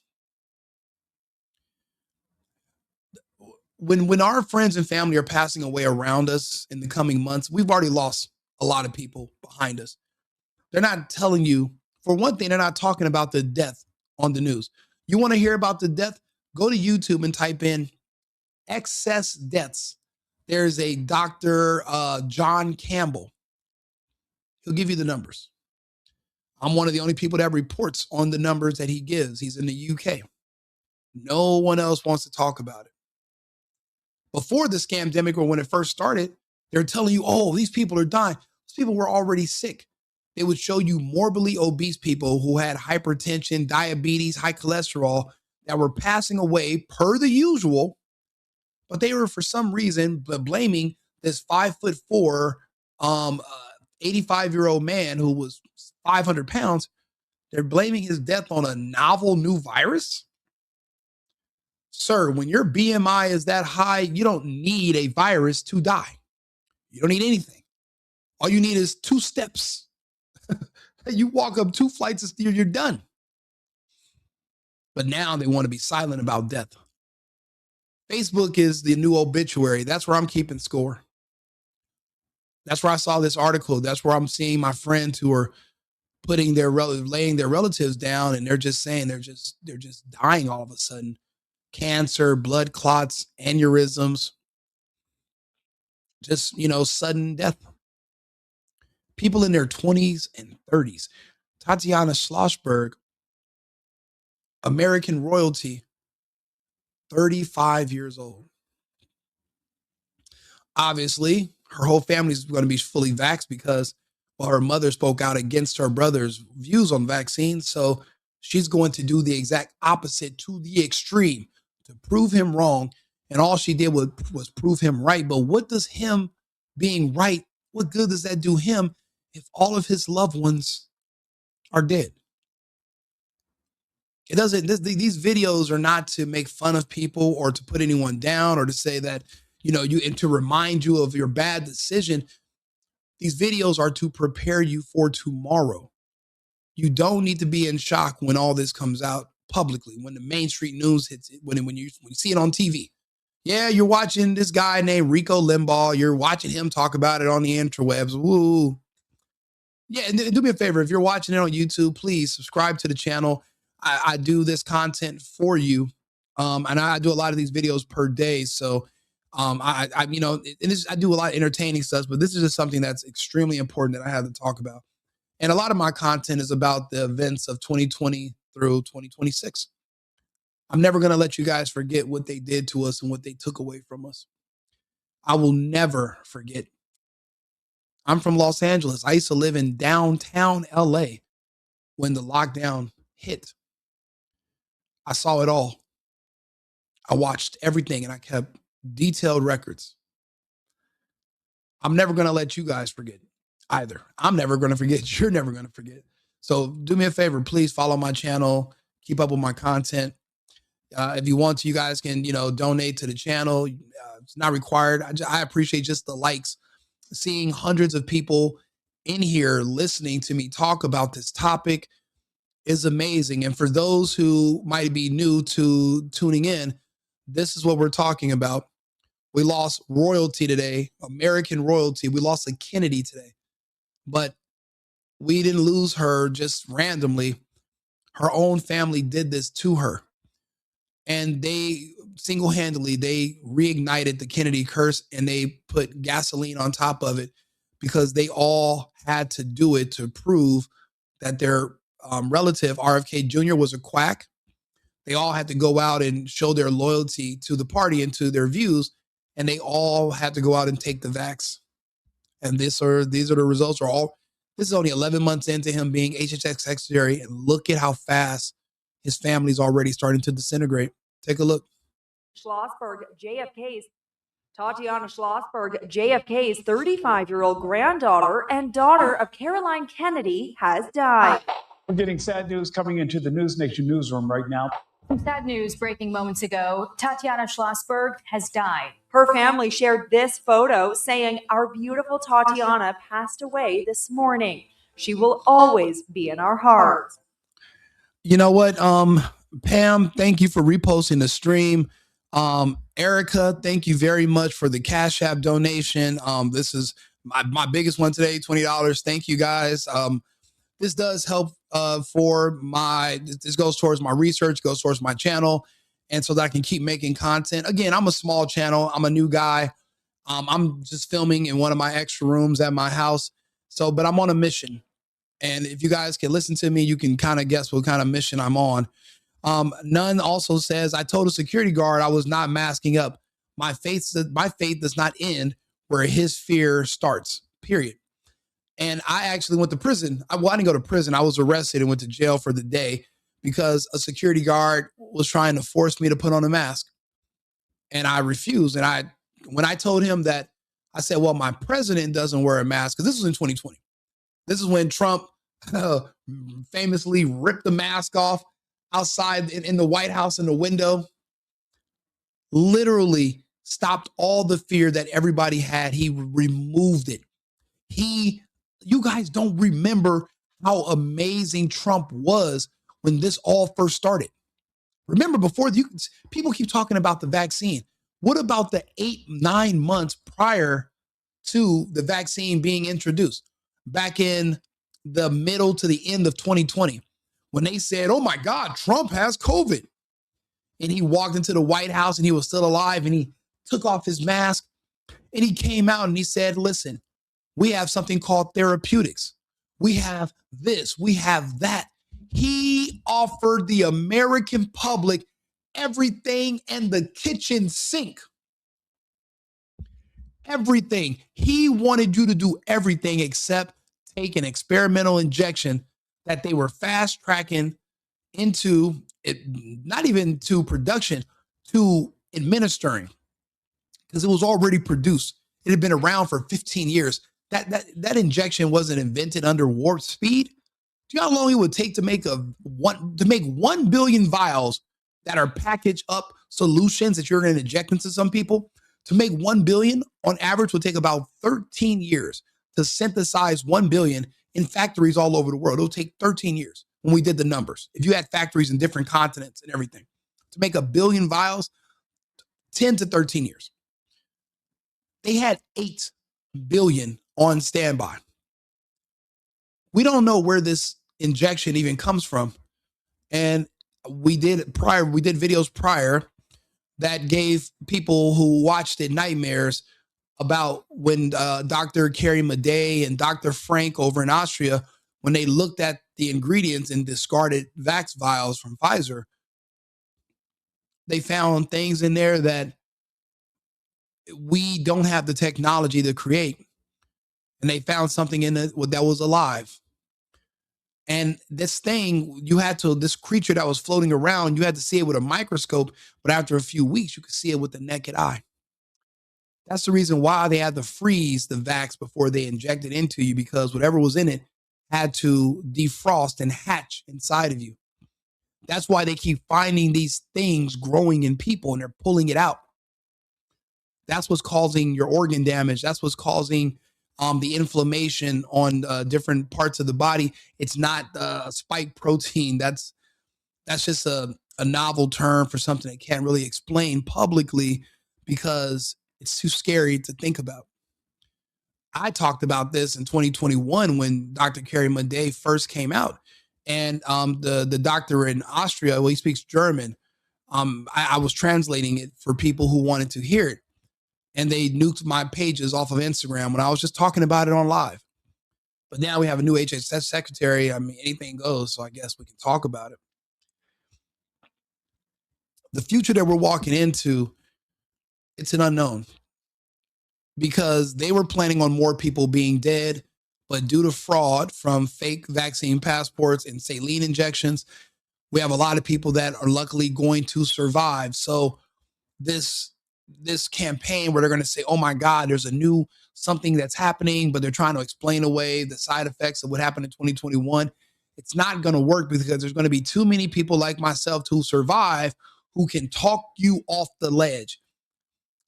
When our friends and family are passing away around us in the coming months, we've already lost a lot of people behind us. They're not telling you, for one thing, they're not talking about the death on the news. You want to hear about the death? Go to YouTube and type in excess deaths. There's a Dr. John Campbell. He'll give you the numbers. I'm one of the only people that reports on the numbers that he gives. He's in the UK. No one else wants to talk about it. Before the scamdemic, or when it first started, they're telling you, oh, these people are dying. These people were already sick. They would show you morbidly obese people who had hypertension, diabetes, high cholesterol that were passing away per the usual, but they were for some reason blaming this 5'4", 85-year-old man who was 500 pounds. They're blaming his death on a novel new virus. Sir, when your BMI is that high, you don't need a virus to die. You don't need anything. All you need is 2 steps. You walk up 2 flights of stairs, you're done. but now they want to be silent about death. Facebook is the new obituary. That's where I'm keeping score. That's where I saw this article. That's where I'm seeing my friends who are laying their relatives down, and they're just saying they're just dying all of a sudden. Cancer, blood clots, aneurysms, just, sudden death. People in their 20s and 30s. Tatiana Schlossberg, American royalty, 35 years old. Obviously, her whole family is going to be fully vaxxed because, well, her mother spoke out against her brother's views on vaccines. So she's going to do the exact opposite to the extreme to prove him wrong. And all she did was prove him right. But what does him being right, what good does that do him if all of his loved ones are dead? It doesn't, these videos are not to make fun of people or to put anyone down or to say that, and to remind you of your bad decision. These videos are to prepare you for tomorrow. You don't need to be in shock when all this comes out publicly, when the mainstream news hits it, when you see it on TV. Yeah, you're watching this guy named Rico Limbaugh. You're watching him talk about it on the interwebs. Woo. Yeah, and do me a favor. If you're watching it on YouTube, please subscribe to the channel. I do this content for you. And I do a lot of these videos per day. So I do a lot of entertaining stuff, but this is just something that's extremely important that I have to talk about. And a lot of my content is about the events of 2020 through 2026. I'm never going to let you guys forget what they did to us and what they took away from us. I will never forget. I'm from Los Angeles. I used to live in downtown LA when the lockdown hit. I saw it all. I watched everything and I kept detailed records. I'm never going to let you guys forget either. I'm never going to forget. You're never going to forget. So do me a favor, please follow my channel, keep up with my content. If you want to, you guys can, donate to the channel. It's not required. I appreciate just the likes. Seeing hundreds of people in here listening to me talk about this topic is amazing. And for those who might be new to tuning in, this is what we're talking about. We lost royalty today, American royalty. We lost a Kennedy today, but we didn't lose her just randomly. Her own family did this to her. And they single-handedly, they reignited the Kennedy curse and they put gasoline on top of it because they all had to do it to prove that their relative, RFK Jr., was a quack. They all had to go out and show their loyalty to the party and to their views, and they all had to go out and take the vax. And these are the results. This is only 11 months into him being HHS secretary, and look at how fast his family's already starting to disintegrate. Take a look. Tatiana Schlossberg, JFK's 35-year-old granddaughter and daughter of Caroline Kennedy, has died. We're getting sad news coming into the News Nation newsroom right now. Some sad news breaking moments ago. Tatiana Schlossberg has died. Her family shared this photo saying, "Our beautiful Tatiana passed away this morning. She will always be in our hearts." You know what, Pam, thank you for reposting the stream. Erica, thank you very much for the Cash App donation. This is my biggest one today, $20. Thank you guys. This does help this goes towards my research, goes towards my channel, and so that I can keep making content. Again, I'm a small channel. I'm a new guy. I'm just filming in one of my extra rooms at my house. But I'm on a mission. And if you guys can listen to me, you can kind of guess what kind of mission I'm on. None also says, I told a security guard I was not masking up. My faith does not end where his fear starts, period. And I actually went to prison. I didn't go to prison. I was arrested and went to jail for the day because a security guard was trying to force me to put on a mask. And I refused. And when I told him that, I said, well, my president doesn't wear a mask, because this was in 2020. This is when Trump famously ripped the mask off outside in the White House in the window. Literally stopped all the fear that everybody had. He removed it. You guys don't remember how amazing Trump was when this all first started. Remember, people keep talking about the vaccine. What about the 8-9 months prior to the vaccine being introduced back in the middle to the end of 2020, when they said, oh my God, Trump has COVID. And he walked into the White House and he was still alive and he took off his mask and he came out and he said, listen, we have something called therapeutics. We have this, we have that. He offered the American public everything and the kitchen sink. Everything. He wanted you to do everything except take an experimental injection that they were fast tracking into it, not even to production, to administering, because it was already produced. It had been around for 15 years. That injection wasn't invented under warp speed. Do you know how long it would take to make 1 billion vials that are packaged up solutions that you're going to inject into some people? To make 1 billion on average would take about 13 years to synthesize 1 billion in factories all over the world. It'll take 13 years when we did the numbers. If you had factories in different continents and everything, to make 1 billion vials, 10 to 13 years. They had 8 billion on standby. We don't know where this injection even comes from. And we did videos prior that gave people who watched it nightmares about when Dr. Carrie Madej and Dr. Frank over in Austria, when they looked at the ingredients and discarded Vax vials from Pfizer, they found things in there that we don't have the technology to create. And they found something in it that was alive. And this thing, this creature that was floating around, you had to see it with a microscope, but after a few weeks, you could see it with the naked eye. That's the reason why they had to freeze the vax before they injected into you, because whatever was in it had to defrost and hatch inside of you. That's why they keep finding these things growing in people and they're pulling it out. That's what's causing your organ damage. That's what's causing the inflammation on different parts of the body. It's not spike protein. That's just a novel term for something that can't really explain publicly because it's too scary to think about. I talked about this in 2021 when Dr. Carrie Madej first came out, and the doctor in Austria, well, he speaks German. I was translating it for people who wanted to hear it. And they nuked my pages off of Instagram when I was just talking about it on live. But now we have a new HHS secretary. I mean, anything goes, so I guess we can talk about it. The future that we're walking into, it's an unknown. Because they were planning on more people being dead, but due to fraud from fake vaccine passports and saline injections, we have a lot of people that are luckily going to survive. So this campaign where they're going to say, oh my God, there's a new something that's happening, but they're trying to explain away the side effects of what happened in 2021. It's not going to work because there's going to be too many people like myself who survive, who can talk you off the ledge.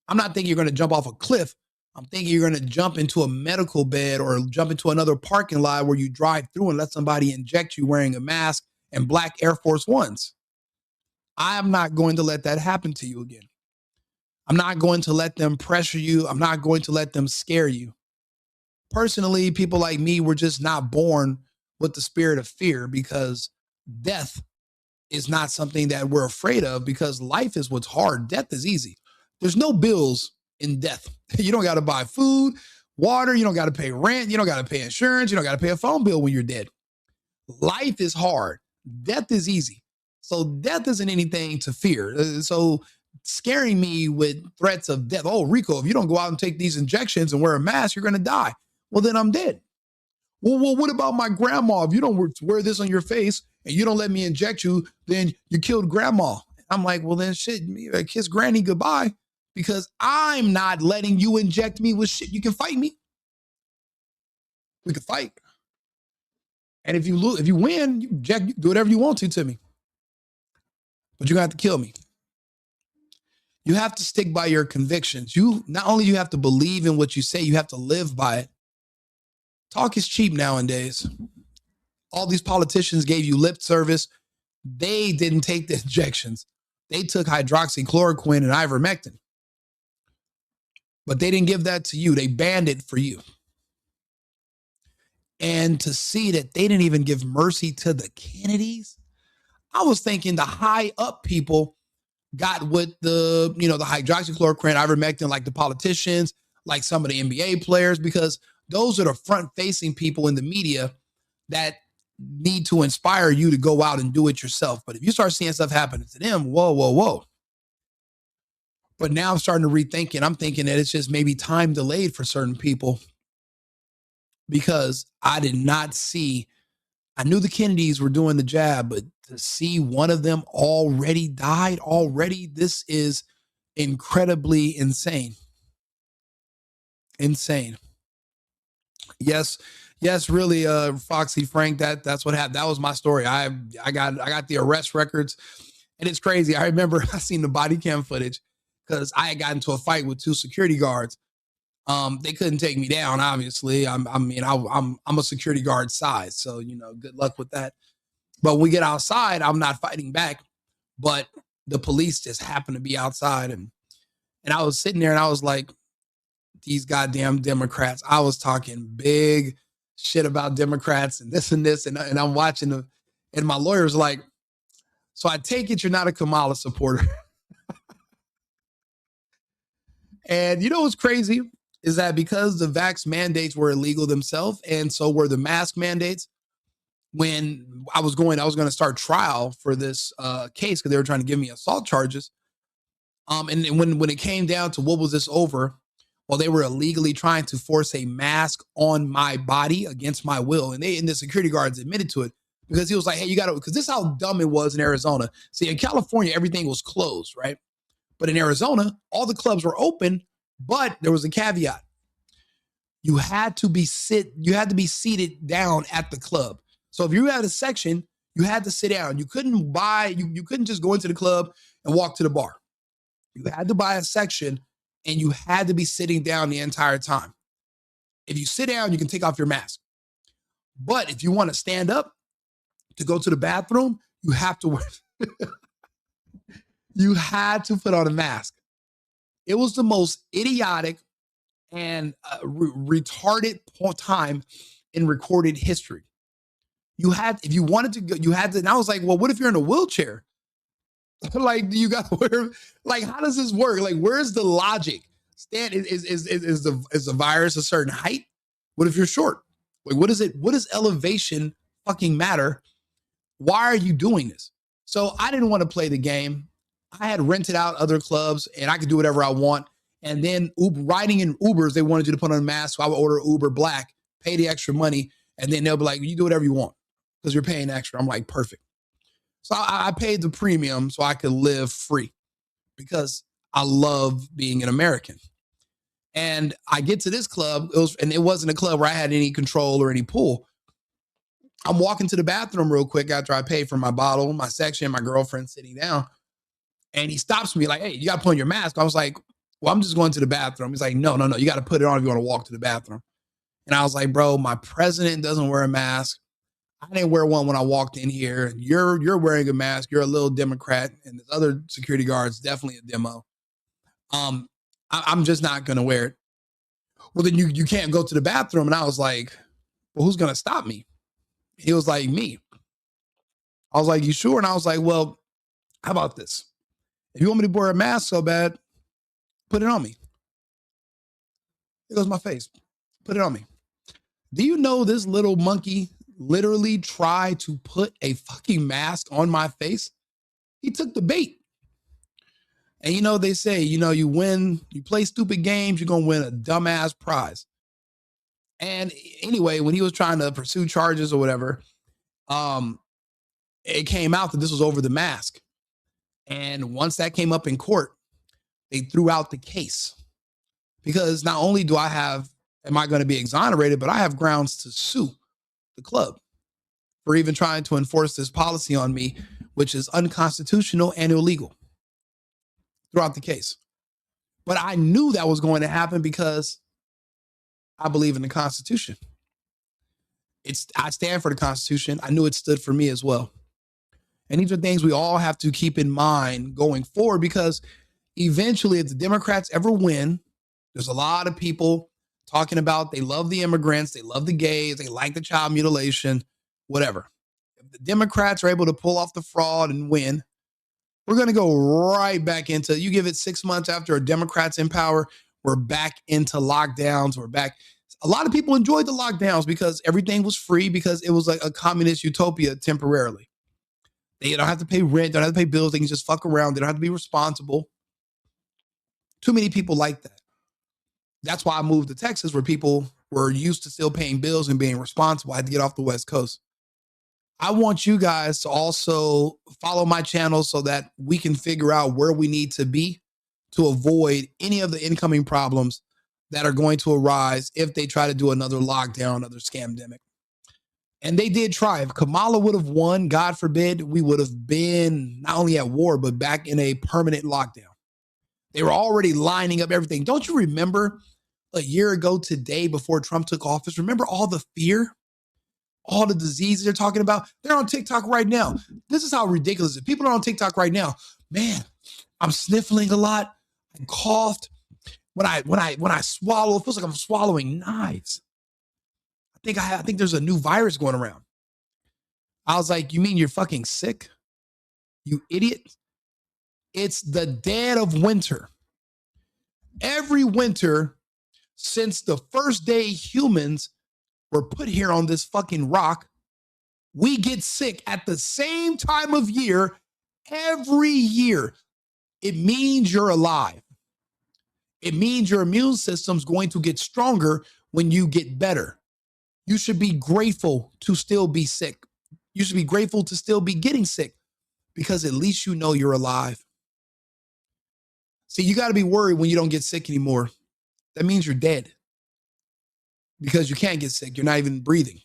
I'm not thinking you're going to jump off a cliff. I'm thinking you're going to jump into a medical bed or jump into another parking lot where you drive through and let somebody inject you wearing a mask and black Air Force Ones. I'm not going to let that happen to you again. I'm not going to let them pressure you. I'm not going to let them scare you. Personally, people like me were just not born with the spirit of fear, because death is not something that we're afraid of, because life is what's hard. Death is easy. There's no bills in death. You don't got to buy food, water. You don't got to pay rent. You don't got to pay insurance. You don't got to pay a phone bill when you're dead. Life is hard. Death is easy. So death isn't anything to fear. So scaring me with threats of death. Oh, Rico, if you don't go out and take these injections and wear a mask, you're going to die. Well, then I'm dead. Well, what about my grandma? If you don't wear this on your face and you don't let me inject you, then you killed grandma. I'm like, well, then shit, kiss granny goodbye, because I'm not letting you inject me with shit. You can fight me. We can fight. And if you lose, if you win, you do whatever you want to me. But you're going to have to kill me. You have to stick by your convictions. Not only you have to believe in what you say, you have to live by it. Talk is cheap nowadays. All these politicians gave you lip service. They didn't take the injections. They took hydroxychloroquine and ivermectin. But they didn't give that to you. They banned it for you. And to see that they didn't even give mercy to the Kennedys, I was thinking the high up people got with the hydroxychloroquine, ivermectin, like the politicians, like some of the NBA players, because those are the front facing people in the media that need to inspire you to go out and do it yourself. But if you start seeing stuff happening to them, whoa, whoa, whoa. But now I'm starting to rethink it. I'm thinking that it's just maybe time delayed for certain people, because I did not see, I knew the Kennedys were doing the jab, but to see one of them already died already, this is incredibly insane. Insane. Yes, really, Foxy Frank, that's what happened. That was my story. I got the arrest records, and it's crazy. I remember I seen the body cam footage because I had gotten into a fight with 2 security guards. They couldn't take me down, obviously. I'm a security guard size, so good luck with that. But when we get outside, I'm not fighting back, but the police just happened to be outside, and I was sitting there and I was like, these goddamn Democrats. I was talking big shit about Democrats and this, and I'm watching them, and my lawyer's like, so I take it you're not a Kamala supporter. And you know what's crazy is that because the vax mandates were illegal themselves, and so were the mask mandates, when I was going to start trial for this case because they were trying to give me assault charges. And when it came down to what was this over, well, they were illegally trying to force a mask on my body against my will. And the security guards admitted to it, because he was like, hey, you got to, because this is how dumb it was in Arizona. See, in California, everything was closed, right? But in Arizona, all the clubs were open, but there was a caveat. You had to be seated down at the club. So if you had a section, you had to sit down. You couldn't you couldn't just go into the club and walk to the bar. You had to buy a section, and you had to be sitting down the entire time. If you sit down, you can take off your mask. But if you want to stand up to go to the bathroom, you have to wear you had to put on a mask. It was the most idiotic and retarded time in recorded history. If you wanted to go, you had to, and I was like, well, what if you're in a wheelchair? Like, do you got to wear, like, how does this work? Like, where's the logic? Is the virus a certain height? What if you're short? Like, what does elevation fucking matter? Why are you doing this? So I didn't want to play the game. I had rented out other clubs and I could do whatever I want. And then riding in Ubers, they wanted you to put on a mask. So I would order Uber Black, pay the extra money. And then they'll be like, you do whatever you want because you're paying extra. I'm like, perfect. So I paid the premium so I could live free because I love being an American. And I get to this club, it wasn't a club where I had any control or any pull. I'm walking to the bathroom real quick after I paid for my bottle, my section, my girlfriend sitting down. And he stops me like, hey, you got to put on your mask. I was like, well, I'm just going to the bathroom. He's like, no, you got to put it on if you want to walk to the bathroom. And I was like, bro, my president doesn't wear a mask. I didn't wear one when I walked in here. You're wearing a mask. You're a little Democrat. And there's other security guards, definitely a demo. I'm just not going to wear it. Well, then you can't go to the bathroom. And I was like, well, who's going to stop me? He was like, me. I was like, you sure? And I was like, well, how about this? If you want me to wear a mask so bad, put it on me. Here goes my face. Put it on me. Do you know this little monkey literally tried to put a fucking mask on my face? He took the bait. And they say, you play stupid games, you're going to win a dumbass prize. And anyway, when he was trying to pursue charges or whatever, it came out that this was over the mask. And once that came up in court, they threw out the case. Because not only am I going to be exonerated, but I have grounds to sue the club for even trying to enforce this policy on me, which is unconstitutional and illegal throughout the case. But I knew that was going to happen because I believe in the Constitution. I stand for the Constitution. I knew it stood for me as well. And these are things we all have to keep in mind going forward, because eventually, if the Democrats ever win, there's a lot of people talking about they love the immigrants, they love the gays, they like the child mutilation, whatever. If the Democrats are able to pull off the fraud and win, we're going to go right back into, you give it 6 months after a Democrat's in power, we're back into lockdowns. We're back. A lot of people enjoyed the lockdowns because everything was free, because it was like a communist utopia temporarily. They don't have to pay rent, don't have to pay bills. They can just fuck around. They don't have to be responsible. Too many people like that. That's why I moved to Texas, where people were used to still paying bills and being responsible. I had to get off the West Coast. I want you guys to also follow my channel so that we can figure out where we need to be to avoid any of the incoming problems that are going to arise if they try to do another lockdown, another scamdemic. And they did try. If Kamala would have won, God forbid, we would have been not only at war, but back in a permanent lockdown. They were already lining up everything. Don't you remember a year ago today, before Trump took office? Remember all the fear? All the diseases they're talking about? They're on TikTok right now. This is how ridiculous it is. People are on TikTok right now. Man, I'm sniffling a lot. I coughed. When I swallow, it feels like I'm swallowing knives. I think there's a new virus going around. I was like, you mean you're fucking sick? You idiot. It's the dead of winter. Every winter since the first day humans were put here on this fucking rock, we get sick at the same time of year every year. It means you're alive. It means your immune system's going to get stronger when you get better. You should be grateful to still be sick. You should be grateful to still be getting sick, because at least you know you're alive. See, you got to be worried when you don't get sick anymore. That means you're dead, because you can't get sick. You're not even breathing.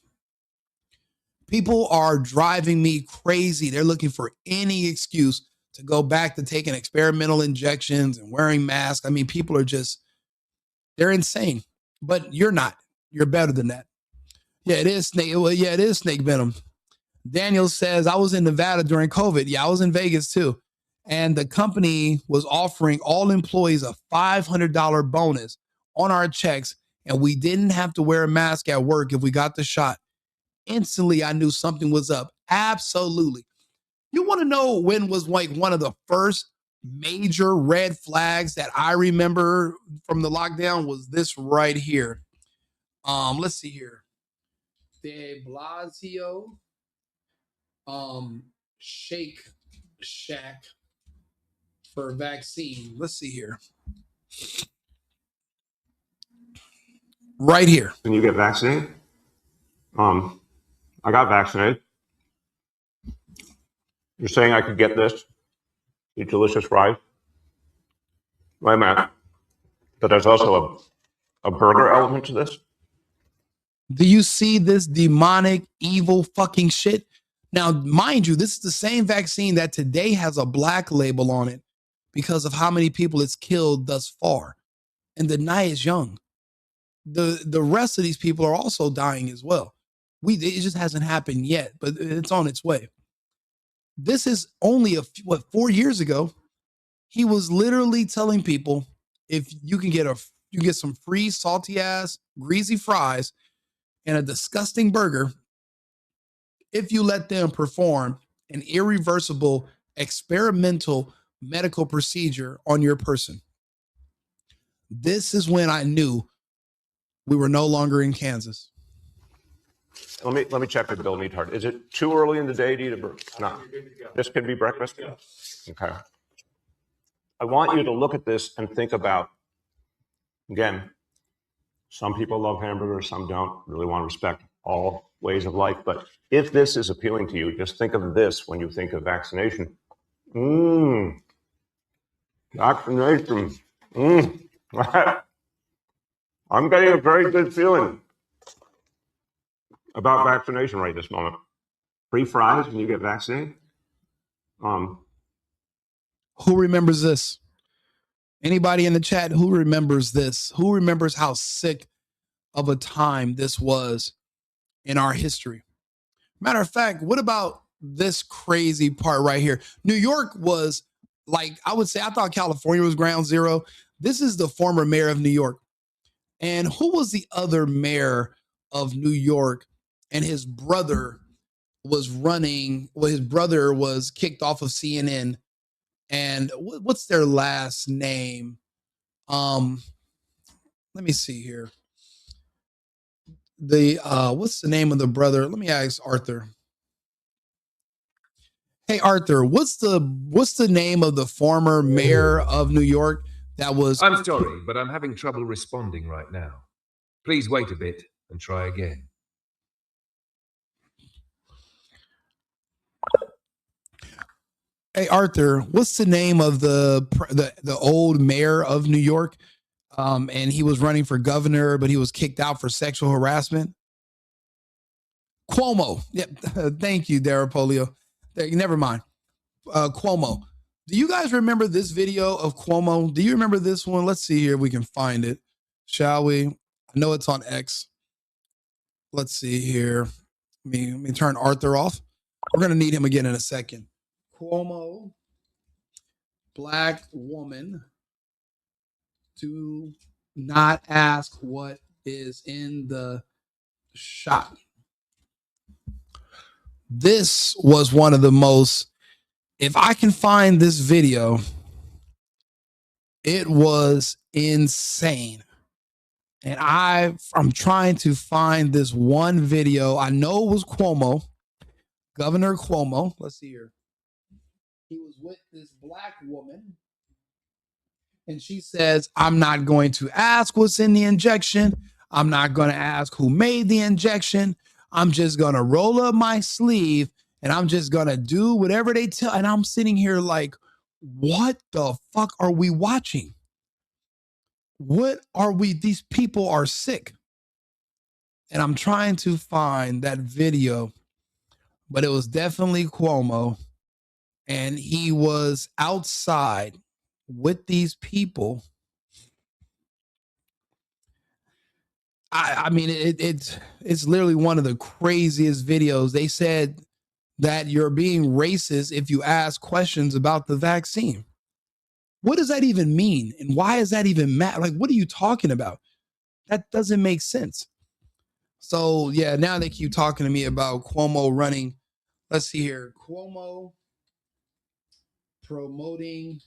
People are driving me crazy. They're looking for any excuse to go back to taking experimental injections and wearing masks. I mean, people are they're insane, but you're not. You're better than that. Yeah, it is snake. Well, yeah, it is snake venom. Daniel says, I was in Nevada during COVID. Yeah, I was in Vegas too. And the company was offering all employees a $500 bonus on our checks, and we didn't have to wear a mask at work if we got the shot. Instantly, I knew something was up. Absolutely. You want to know when was like one of the first major red flags that I remember from the lockdown? Was this right here. Let's see here. De Blasio Shake Shack for vaccine. Let's see here. Right here. Can you get vaccinated? I got vaccinated. You're saying I could get this? Eat delicious fries? Wait a minute. But there's also a burger element to this? Do you see this demonic, evil fucking shit? Now, mind you, this is the same vaccine that today has a black label on it because of how many people it's killed thus far. And the night is young. The rest of these people are also dying as well. It just hasn't happened yet, but it's on its way. This is only 4 years ago. He was literally telling people, if you can get some free salty ass greasy fries and a disgusting burger if you let them perform an irreversible experimental medical procedure on your person. This is when I knew we were no longer in Kansas. Let me check with Bill Neathart. Is it too early in the day to eat a burger? No. This could be breakfast? Okay. I want you to look at this and think about, again, some people love hamburgers, some don't. Really want to respect all ways of life. But if this is appealing to you, just think of this when you think of vaccination. Vaccination. I'm getting a very good feeling about vaccination right this moment. Free fries when you get vaccinated. Who remembers this? Anybody in the chat, who remembers this? Who remembers how sick of a time this was in our history? Matter of fact, what about this crazy part right here. New York was like, I would say, I thought California was ground zero. This is the former mayor of New York. And who was the other mayor of New York? And his brother was running. Well, his brother was kicked off of CNN. And what's their last name? Let me see here. What's the name of the brother? Let me ask Arthur. Hey Arthur, what's the name of the former mayor of New York that was? I'm sorry, but I'm having trouble responding right now. Please wait a bit and try again. Hey Arthur, what's the name of the old mayor of New York? And he was running for governor, but he was kicked out for sexual harassment. Cuomo. Yep. Thank you, Darapolio. Never mind. Cuomo. Do you guys remember this video of Cuomo? Do you remember this one? Let's see here if we can find it. Shall we? I know it's on X. Let's see here. Let me turn Arthur off. We're going to need him again in a second. Cuomo, black woman, do not ask what is in the shot. This was one of the most, if I can find this video, it was insane. And I'm trying to find this one video. I know it was Cuomo, Governor Cuomo. Let's see here. He was with this black woman. And she says, I'm not going to ask what's in the injection. I'm not going to ask who made the injection. I'm just going to roll up my sleeve and I'm just going to do whatever they tell. And I'm sitting here like, what the fuck are we watching? What are we? These people are sick. And I'm trying to find that video, but it was definitely Cuomo. And he was outside with these people. I mean, it's literally one of the craziest videos. They said that you're being racist if you ask questions about the vaccine. What does that even mean? And why is that even matter? Like, what are you talking about? That doesn't make sense. So yeah, now they keep talking to me about Cuomo running. Let's see here. Cuomo promoting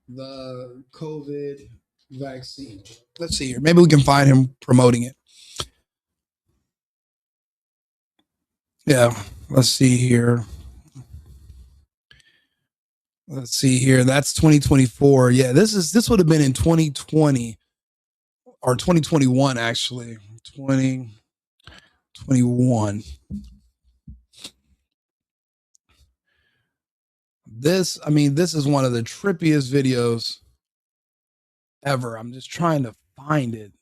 the COVID vaccine. Let's see here. Maybe we can find him promoting it. Yeah, let's see here. Let's see here. That's 2024. Yeah, this would have been in 2020 or 2021 actually. 2021. This is one of the trippiest videos ever. I'm just trying to find it.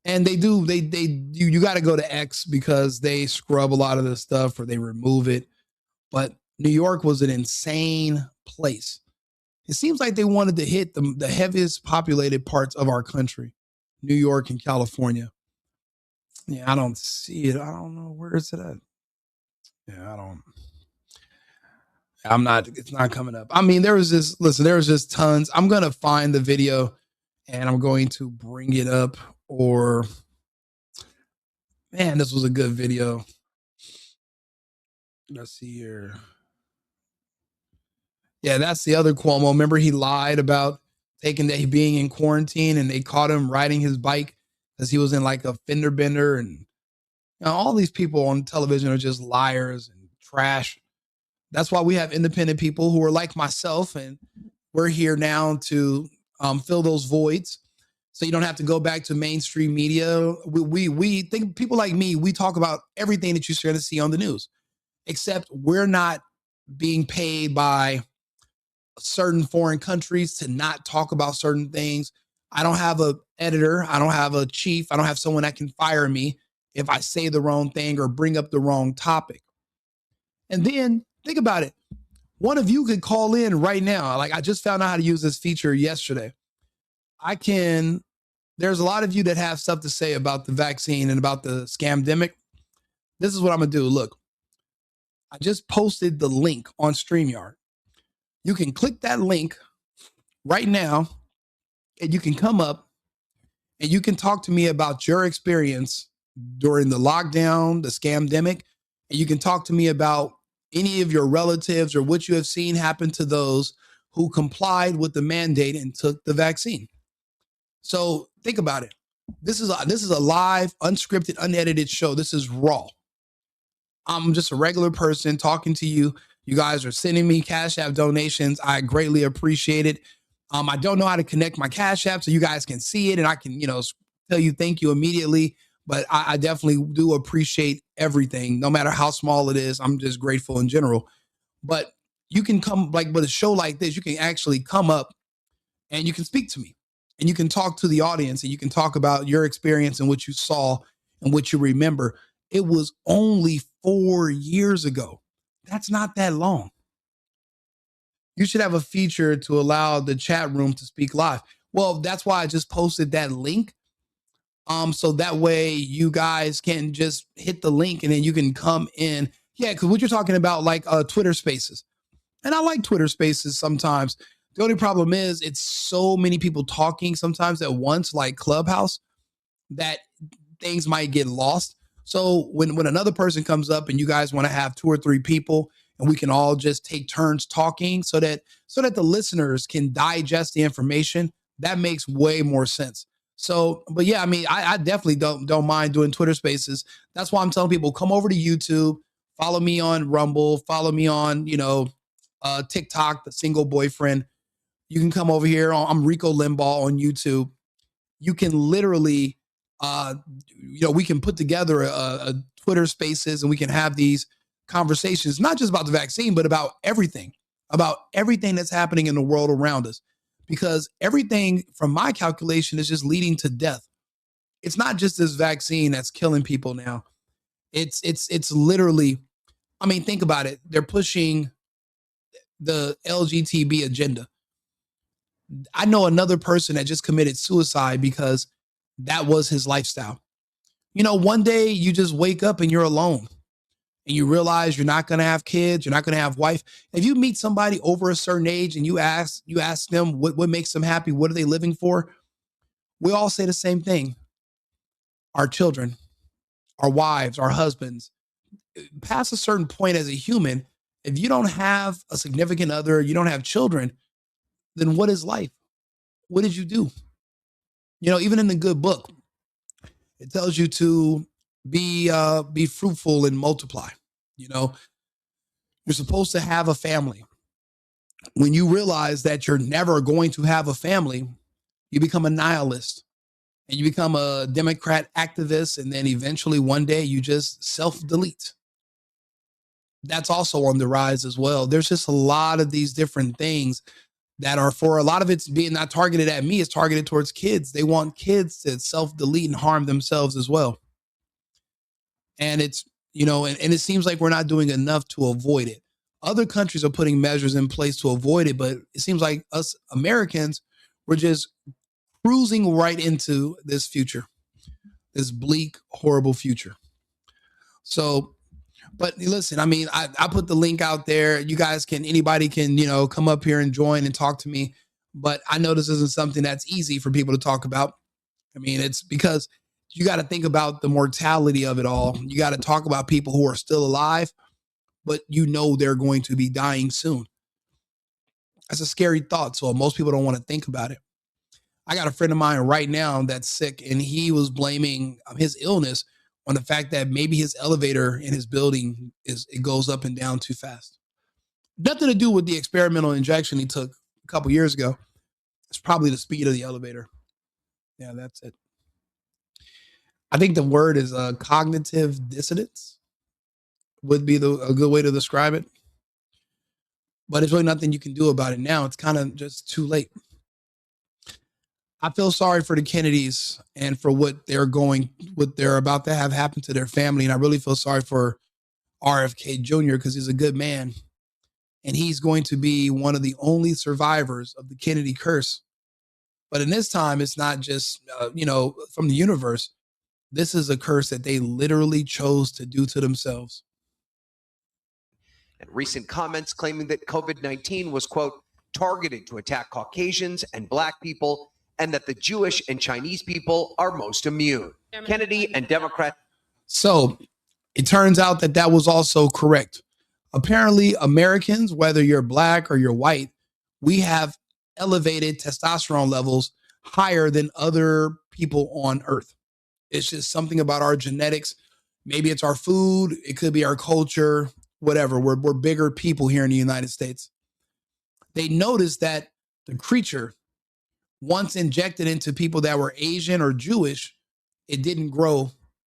And you got to go to X because they scrub a lot of this stuff or they remove it. But New York was an insane place. It seems like they wanted to hit the heaviest populated parts of our country, New York and California. Yeah, I don't see it. I don't know. Where is it at? Yeah, it's not coming up. I mean, there was just tons. I'm going to find the video and I'm going to bring it up. Or, man, this was a good video. Let's see here. Yeah, that's the other Cuomo. Remember, he lied about being in quarantine, and they caught him riding his bike because he was in like a fender bender. And all these people on television are just liars and trash. That's why we have independent people who are like myself, and we're here now to fill those voids. So you don't have to go back to mainstream media. We think people like me, we talk about everything that you're going to see on the news, except we're not being paid by certain foreign countries to not talk about certain things. I don't have an editor. I don't have a chief. I don't have someone that can fire me if I say the wrong thing or bring up the wrong topic. And then think about it. One of you could call in right now. Like, I just found out how to use this feature yesterday. There's a lot of you that have stuff to say about the vaccine and about the scamdemic. This is what I'm going to do. Look, I just posted the link on StreamYard. You can click that link right now and you can come up and you can talk to me about your experience during the lockdown, the scamdemic, and you can talk to me about any of your relatives or what you have seen happen to those who complied with the mandate and took the vaccine. So think about it. This is a live, unscripted, unedited show. This is raw. I'm just a regular person talking to you. You guys are sending me Cash App donations. I greatly appreciate it. I don't know how to connect my Cash App so you guys can see it and I can, tell you thank you immediately. But I definitely do appreciate everything, no matter how small it is. I'm just grateful in general. But you can come, like with a show like this, you can actually come up and you can speak to me and you can talk to the audience and you can talk about your experience and what you saw and what you remember. It was only 4 years ago. That's not that long. You should have a feature to allow the chat room to speak live. Well, that's why I just posted that link. So that way you guys can just hit the link and then you can come in. Yeah, because what you're talking about, like Twitter Spaces. And I like Twitter Spaces sometimes. The only problem is it's so many people talking sometimes at once, like Clubhouse, that things might get lost. So when another person comes up and you guys want to have 2 or 3 people and we can all just take turns talking so that the listeners can digest the information, that makes way more sense. So, but yeah, I mean, I definitely don't mind doing Twitter Spaces. That's why I'm telling people, come over to YouTube, follow me on Rumble, follow me on, TikTok, The Single Boyfriend. You can come over here. I'm Rico Limbaugh on YouTube. You can literally, we can put together a Twitter Spaces and we can have these conversations, not just about the vaccine, but about everything that's happening in the world around us. Because everything from my calculation is just leading to death. It's not just this vaccine that's killing people now. It's literally, I mean, think about it. They're pushing the LGBT agenda. I know another person that just committed suicide because that was his lifestyle. One day you just wake up and you're alone and you realize you're not going to have kids, you're not going to have wife. If you meet somebody over a certain age and you ask them what makes them happy, what are they living for? We all say the same thing. Our children, our wives, our husbands. Past a certain point as a human, if you don't have a significant other, you don't have children, then what is life? What did you do? Even in the good book, it tells you to be fruitful and multiply. You're supposed to have a family. When you realize that you're never going to have a family, you become a nihilist and you become a Democrat activist. And then eventually one day you just self-delete. That's also on the rise as well. There's just a lot of these different things that are, for a lot of it's being not targeted at me, it's targeted towards kids. They want kids to self-delete and harm themselves as well. And it's, and it seems like we're not doing enough to avoid it. Other countries are putting measures in place to avoid it, but it seems like us Americans, we're just cruising right into this future, this bleak, horrible future. So, but listen, I mean, I put the link out there. You guys anybody can, come up here and join and talk to me. But I know this isn't something that's easy for people to talk about. I mean, it's because you got to think about the mortality of it all. You got to talk about people who are still alive, but they're going to be dying soon. That's a scary thought. So most people don't want to think about it. I got a friend of mine right now that's sick, and he was blaming his illness on the fact that maybe his elevator in his building it goes up and down too fast. Nothing to do with the experimental injection he took a couple years ago. It's probably the speed of the elevator. Yeah, that's it. I think the word is cognitive dissonance would be a good way to describe it. But there's really nothing you can do about it now. It's kind of just too late. I feel sorry for the Kennedys and for what they're about to have happen to their family. And I really feel sorry for RFK Jr. because he's a good man. And he's going to be one of the only survivors of the Kennedy curse. But in this time, it's not just, from the universe. This is a curse that they literally chose to do to themselves. and recent comments claiming that COVID-19 was, quote, targeted to attack Caucasians and Black people, and that the Jewish and Chinese people are most immune. Kennedy and Democrat. So it turns out that that was also correct. Apparently, Americans, whether you're Black or you're white, we have elevated testosterone levels higher than other people on Earth. It's just something about our genetics. Maybe it's our food. It could be our culture, whatever. We're bigger people here in the United States. They noticed that the creature, once injected into people that were Asian or Jewish, it didn't grow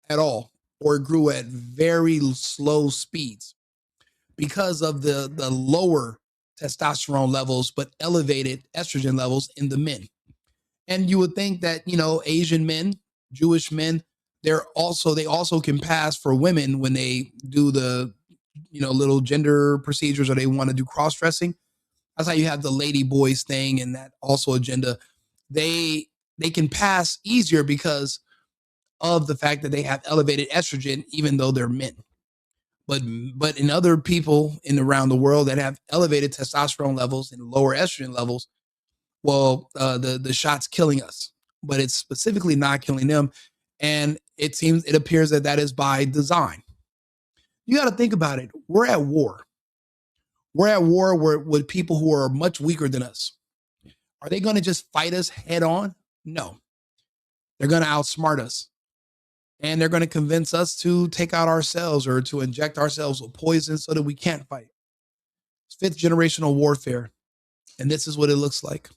at all, or it grew at very slow speeds because of the lower testosterone levels, but elevated estrogen levels in the men. And you would think that, you know, Asian men, Jewish men, they also can pass for women when they do the, you know, little gender procedures, or they want to do cross-dressing. That's how you have the lady boys thing, and that also agenda. They can pass easier because of the fact that they have elevated estrogen, even though they're men. But in other people around the world that have elevated testosterone levels and lower estrogen levels, well, the shot's killing us, but it's specifically not killing them. And it appears that is by design. You got to think about it. We're at war. We're at war with people who are much weaker than us. Are they going to just fight us head on? No. They're going to outsmart us. And they're going to convince us to take out ourselves or to inject ourselves with poison so that we can't fight. It's fifth generational warfare. And this is what it looks like.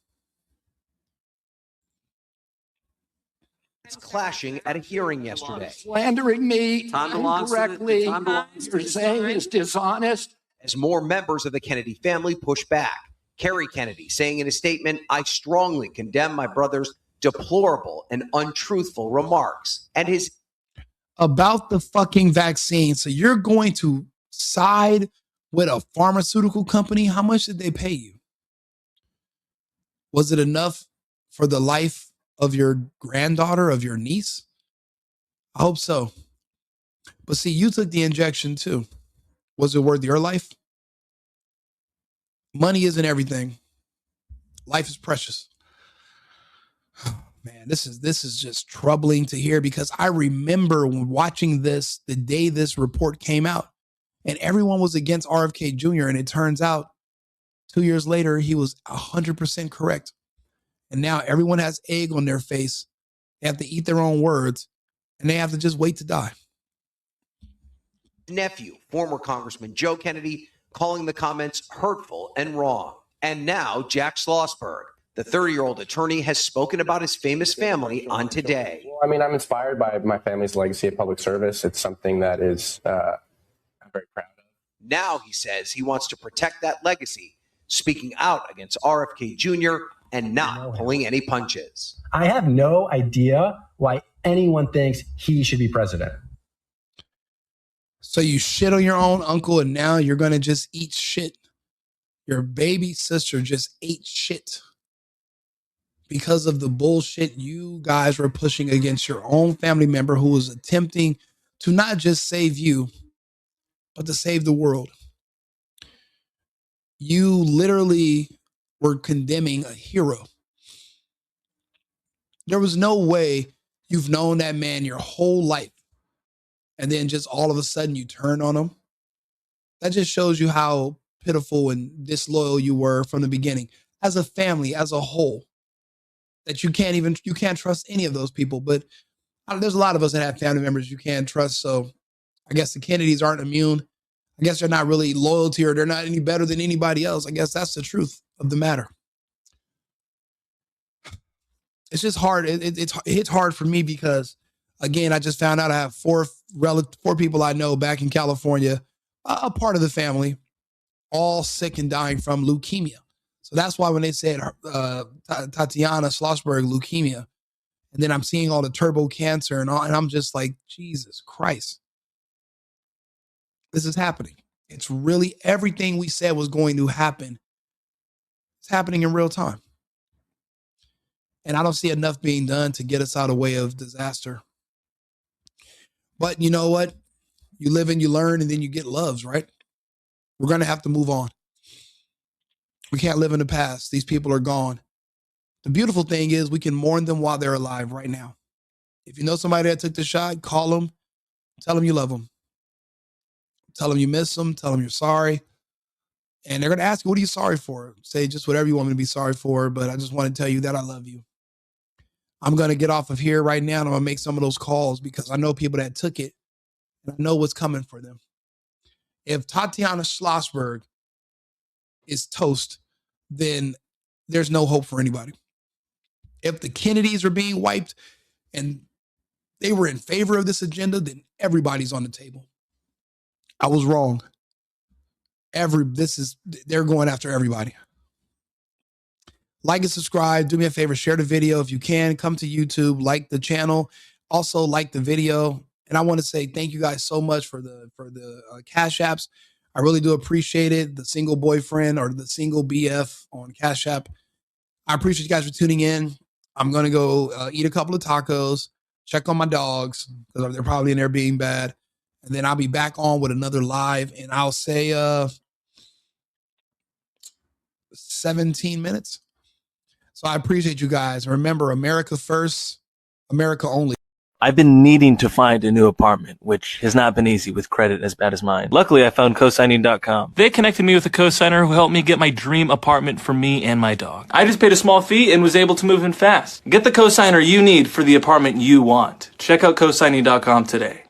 It's clashing at a hearing yesterday. Slandering me incorrectly, you're saying is dishonest. As more members of the Kennedy family push back. Kerry Kennedy saying in a statement, "I strongly condemn my brother's deplorable and untruthful remarks." And his about the fucking vaccine. So you're going to side with a pharmaceutical company? How much did they pay you? Was it enough for the life of your granddaughter, of your niece? I hope so. But see, you took the injection too. Was it worth your life? Money isn't everything. Life is precious. Man, this is just troubling to hear, because I remember watching this the day this report came out, and everyone was against RFK Jr. And it turns out 2 years later, he was 100% correct. And now everyone has egg on their face. They have to eat their own words, and they have to just wait to die. Nephew, former Congressman Joe Kennedy, calling the comments hurtful and wrong. And now Jack Schlossberg, the 30-year-old attorney, has spoken about his famous family on Today. Well, I mean, I'm inspired by my family's legacy of public service. It's something that is I'm very proud of. Now he says he wants to protect that legacy, speaking out against RFK Jr. and not pulling any punches. I have no idea why anyone thinks he should be president. So you shit on your own uncle, and now you're going to just eat shit. Your baby sister just ate shit because of the bullshit you guys were pushing against your own family member who was attempting to not just save you, but to save the world. You literally were condemning a hero. There was no way you've known that man your whole life, and then just all of a sudden you turn on him. That just shows you how pitiful and disloyal you were from the beginning as a family, as a whole, that you can't trust any of those people. But there's a lot of us that have family members you can't trust. So I guess the Kennedys aren't immune. I guess they're not really loyal to you, or they're not any better than anybody else. I guess that's the truth of the matter. It's just hard. It's hard for me because, again, I just found out I have four people I know back in California, a part of the family, all sick and dying from leukemia. So that's why when they said Tatiana Schlossberg leukemia, and then I'm seeing all the turbo cancer and all, and I'm just like, Jesus Christ, this is happening. It's really everything we said was going to happen. It's happening in real time. And I don't see enough being done to get us out of the way of disaster. But you know what? You live and you learn, and then you get loves, right? We're going to have to move on. We can't live in the past. These people are gone. The beautiful thing is we can mourn them while they're alive right now. If you know somebody that took the shot, call them. Tell them you love them. Tell them you miss them. Tell them you're sorry. And they're going to ask you, what are you sorry for? Say just whatever you want me to be sorry for, but I just want to tell you that I love you. I'm going to get off of here right now, and I'm going to make some of those calls because I know people that took it, and I know what's coming for them. If Tatiana Schlossberg is toast, then there's no hope for anybody. If the Kennedys are being wiped and they were in favor of this agenda, then everybody's on the table. I was wrong. They're going after everybody. Like and subscribe. Do me a favor, share the video if you can. Come to YouTube, like the channel. Also like the video. And I want to say thank you guys so much for the Cash Apps. I really do appreciate it. The single boyfriend or the single BF on Cash App. I appreciate you guys for tuning in. I'm going to go eat a couple of tacos, check on my dogs because they're probably in there being bad. And then I'll be back on with another live. And I'll say 17 minutes. So I appreciate you guys. Remember, America first, America only. I've been needing to find a new apartment, which has not been easy with credit as bad as mine. Luckily, I found cosigning.com. They connected me with a cosigner who helped me get my dream apartment for me and my dog. I just paid a small fee and was able to move in fast. Get the cosigner you need for the apartment you want. Check out cosigning.com today.